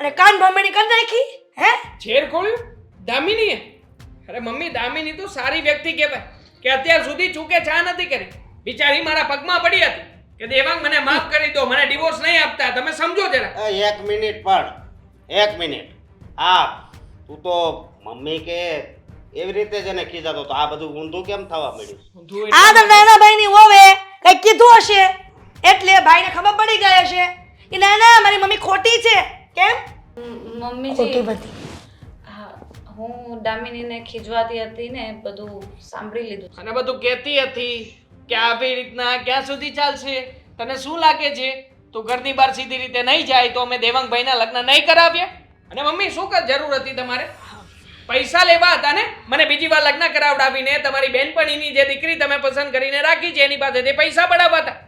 અને કાન ભમણી કરી નાખી. હે, ઝેર ખોલ્યું દામિનીએ? અરે મમ્મી, દામિની તો સારી વ્યક્તિ કહેવાય કે અત્યાર સુધી ચૂકે ચા નથી કરી. બિચારી મારા પગમાં પડી હતી કે દેવાંગ મને માફ કરી દો, મને ડિવોર્સ નહીં આપતા. તમે સમજો જરા. એક મિનિટ પણ, એક મિનિટ. હા, તું તો મમ્મી કે એવી રીતે જ એને ખીજાતો તો આ બધું ઊંધું કેમ થવા મળ્યું? ઊંધું આ એટલે તો નાના ભાઈની વહુએ કંઈક કીધું હશે એટલે ભાઈને ખબર પડી ગઈ હશે કે ના ના મારી મમ્મી ખોટી છે. કેમ ખોટી મમ્મીજી બધી? હા, હું દામિનીને ખીજવાતી હતી ને બધું સાંભળી લીધું. અને બધું કહેતી હતી કે આવી રીતના ક્યાં સુધી ચાલશે? તને શું લાગે છે તું ઘરની બહાર સીધી રીતે નહીં જાય તો અમે દેવાંગભાઈના લગ્ન નહીં કરાવ્યા? અને મમ્મી શું કર જરૂર હતી તમારે? પૈસા લેવા હતા ને? મને બીજી વાર લગ્ન કરાવડાવીને તમારી બેનપણીની જે દીકરી તમે પસંદ કરીને રાખી છે એની પાસેથી પૈસા પડાવવા હતા.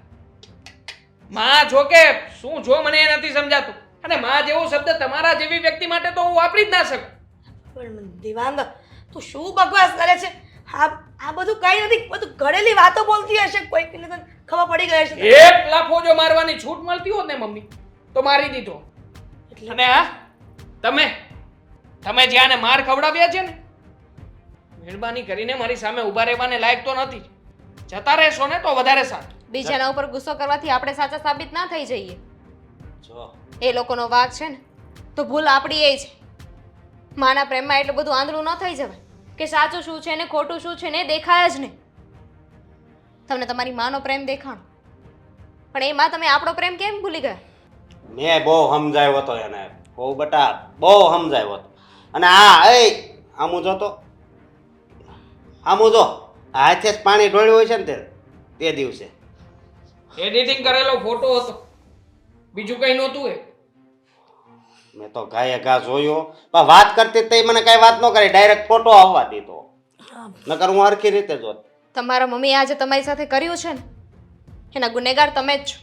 માં છો કે શું છો મને એ નથી સમજાતું. અને માં જેવો શબ્દ તમારા જેવી વ્યક્તિ માટે તો હું વાપરી જ ના શકું. પણ દેવાંગ તું શું બકવાસ કરે છે? આ બધું કઈ નથી, બધું ઘડેલી વાતો બોલતી હશે. કોઈકને તો ખબર પડી ગઈ હશે. એક લાફો જો મારવાની છૂટ મળતી હોત ને મમ્મી તો મારી દીધો. અને હા તમે જ્યાં માર ખવડાવ્યા છે ને, મહેરબાની કરીને મારી સામે ઊભા રહેવાને લાયક તો નથી. જતા રહેશો ને તો વધારે સારું. બીજાના ઉપર ગુસ્સો કરવાથી આપણે સાચા સાબિત ના થઈ જઈએ. જો એ લોકોનો વાંક છે ને તો ભૂલ આપણી એ છે. માના પ્રેમમાં એટલું બધું આંધળું ન થઈ જવાય કે સાચું શું છે ને ખોટું શું છે ને એ દેખાય જ નહીં. તમને તમારી માનો પ્રેમ દેખાણો, પણ એમાં તમે આપણો પ્રેમ કેમ ભૂલી ગયા? મેં બહુ સમજાવ્યો હતો એને, બહુ બટા બહુ સમજાવ્યો હતો. અને હા એ આમું જોતો, આમું જો હાથે જ પાણી ઢોળ્યું હોય છે ને તે દિવસે એડિટિંગ કરેલો ફોટો હતો, બીજું કઈ નહોતું. મેં તો ગાયે ઘા જોયો, પણ વાત કરતી તે મને કઈ વાત ન કરી, ડાયરેક્ટ ફોટો આવવા દીધો. નકર હું હરખી રીતે જોત. તમારા મમ્મીએ આજે તમારી સાથે કર્યું છે ને એના ગુનેગાર તમે જ છો.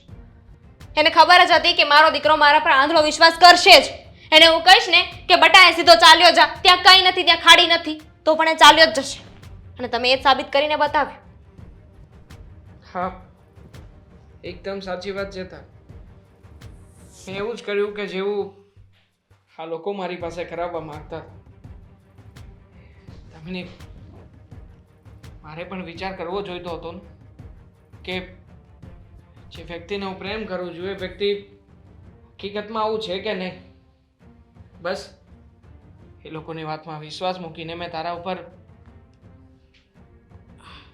એને ખબર જ હતી કે મારો દીકરો મારા પર આંધળો વિશ્વાસ કરશે જ. એને હું કહીશ ને કે બટા એ સીધો ચાલ્યો જા, ત્યાં કંઈ નથી, ત્યાં ખાડી નથી, તો પણ એ ચાલ્યો જ જશે. અને તમે એ જ સાબિત કરીને બતાવ્યું. હા, એકદમ સાચી વાત છે તારી. મેં એવું જ કર્યું કે જેવું આ લોકો મારી પાસે કરાવવા માંગતા હતા. તમને મારે પણ વિચાર કરવો જોઈતો હતો ને કે જે વ્યક્તિને હું પ્રેમ કરું છું એ વ્યક્તિ હકીકતમાં આવું છે કે નહીં. બસ એ લોકોની વાતમાં વિશ્વાસ મૂકીને મેં તારા ઉપર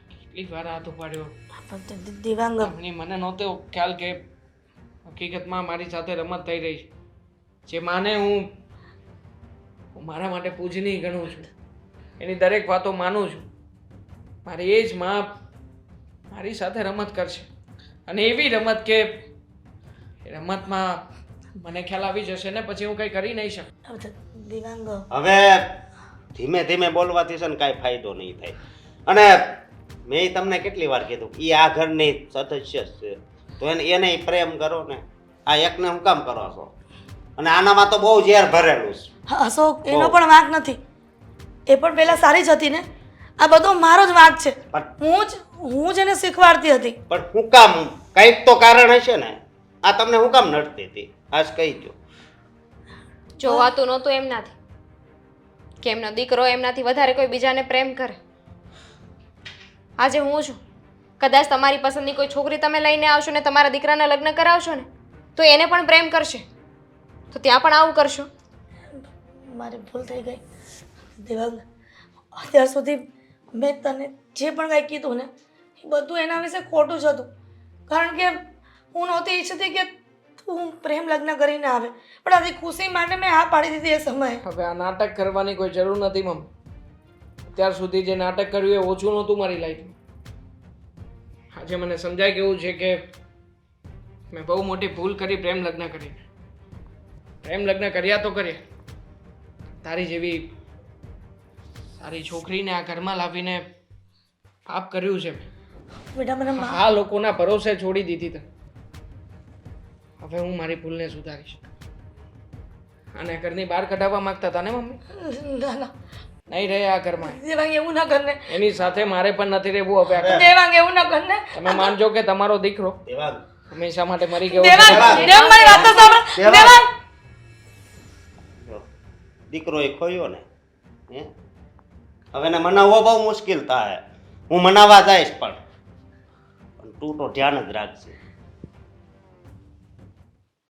કેટલીક વાર હાથ ઉપાડ્યો. દેવાંગ મને નહોતો ખ્યાલ કે હકીકતમાં મારી સાથે રમત થઈ રહી છે. જે માને હું મારા માટે પૂજનીય ગણું છું, એની દરેક વાતો માનું છું. મારી એ જ માં મારી સાથે રમત કરશે, અને એવી રમત કે એ રમતમાં મને ખ્યાલ આવી જશે ને પછી હું કંઈ કરી નહીં શકું. દેવાંગ હવે ધીમે ધીમે બોલવાથી છે ને કાંઈ ફાયદો નહીં થાય. અને મેં તમને કેટલી વાર કીધું એ આ ઘરની સદસ્ય છે તો એને પ્રેમ કરો ને, આ એકને હું કામ કરો છો? અને આનામાં તો બહુ ઝેર ભરેલું છે. અશોક એનો પણ વાંક નથી, એ પણ પહેલા સારી જ હતી ને. આ બધો મારો જ વાંક છે. હું જ એને શીખવાડતી હતી. પણ હું કામ કંઈક તો કારણ હશે ને. આ તમને હું કામ નડતી હતી આજ કહી દો. જોવાતું નહોતું એમનાથી કે એમનો દીકરો એમનાથી વધારે કોઈ બીજાને પ્રેમ કરે. આજે હું છું, કદાચ તમારી પસંદની કોઈ છોકરી તમે લઈને આવશો ને તમારા દીકરાના લગ્ન કરાવશો ને તો એને પણ પ્રેમ કરશે, તો ત્યાં પણ આવું કરશો. મારી ભૂલ થઈ ગઈ દેવાંગ. અત્યાર સુધી મેં તને જે પણ કંઈ કીધું ને એ બધું એના વિશે ખોટું જ હતું. કારણ કે હું નહોતી ઈચ્છતી કે તું પ્રેમ લગ્ન કરીને આવે, પણ આવી ખુશી માટે મેં હા પાડી દીધી એ સમયે. હવે આ નાટક કરવાની કોઈ જરૂર નથી મમ્મી. અત્યાર સુધી જે નાટક કર્યું એ ઓછું નહોતું મારી લાઈફમાં. આજે મને સમજાય કેવું છે કે મેં બહુ મોટી ભૂલ કરી પ્રેમ લગ્ન કરીને. પ્રેમ લગ્ન કર્યા તો કર્યા, તારી જેવી સારી છોકરીને આ ઘરમાં લાવીને પાપ કર્યું છે. બેટા મને માફ. આ લોકોના ભરોસે છોડી દીધી તને. હવે હું મારી ભૂલને સુધારીશ. અને ઘરની બહાર કઢાવવા માંગતા હતા ને મમ્મી? ના ના નહીં રહે આ ઘરમાં. દેવાંગ એવું ના કર ને. એની સાથે મારે પણ નથી રહેવું હવે આ ઘરમાં. દેવાંગ એવું ના કર ને. તમે માનજો કે તમારો દીકરો દેવાંગ હંમેશા માટે મરી ગયો દેવાંગ છે. દેવાંગ મારી વાત તો સાંભળ. દેવાંગ જો, દીકરો એ ખોયો ને હે હવે એને મનાવવો બહુ મુશ્કેલ થાય. હું મનાવવા જઈશ પણ તું તો ધ્યાન જ રાખજે.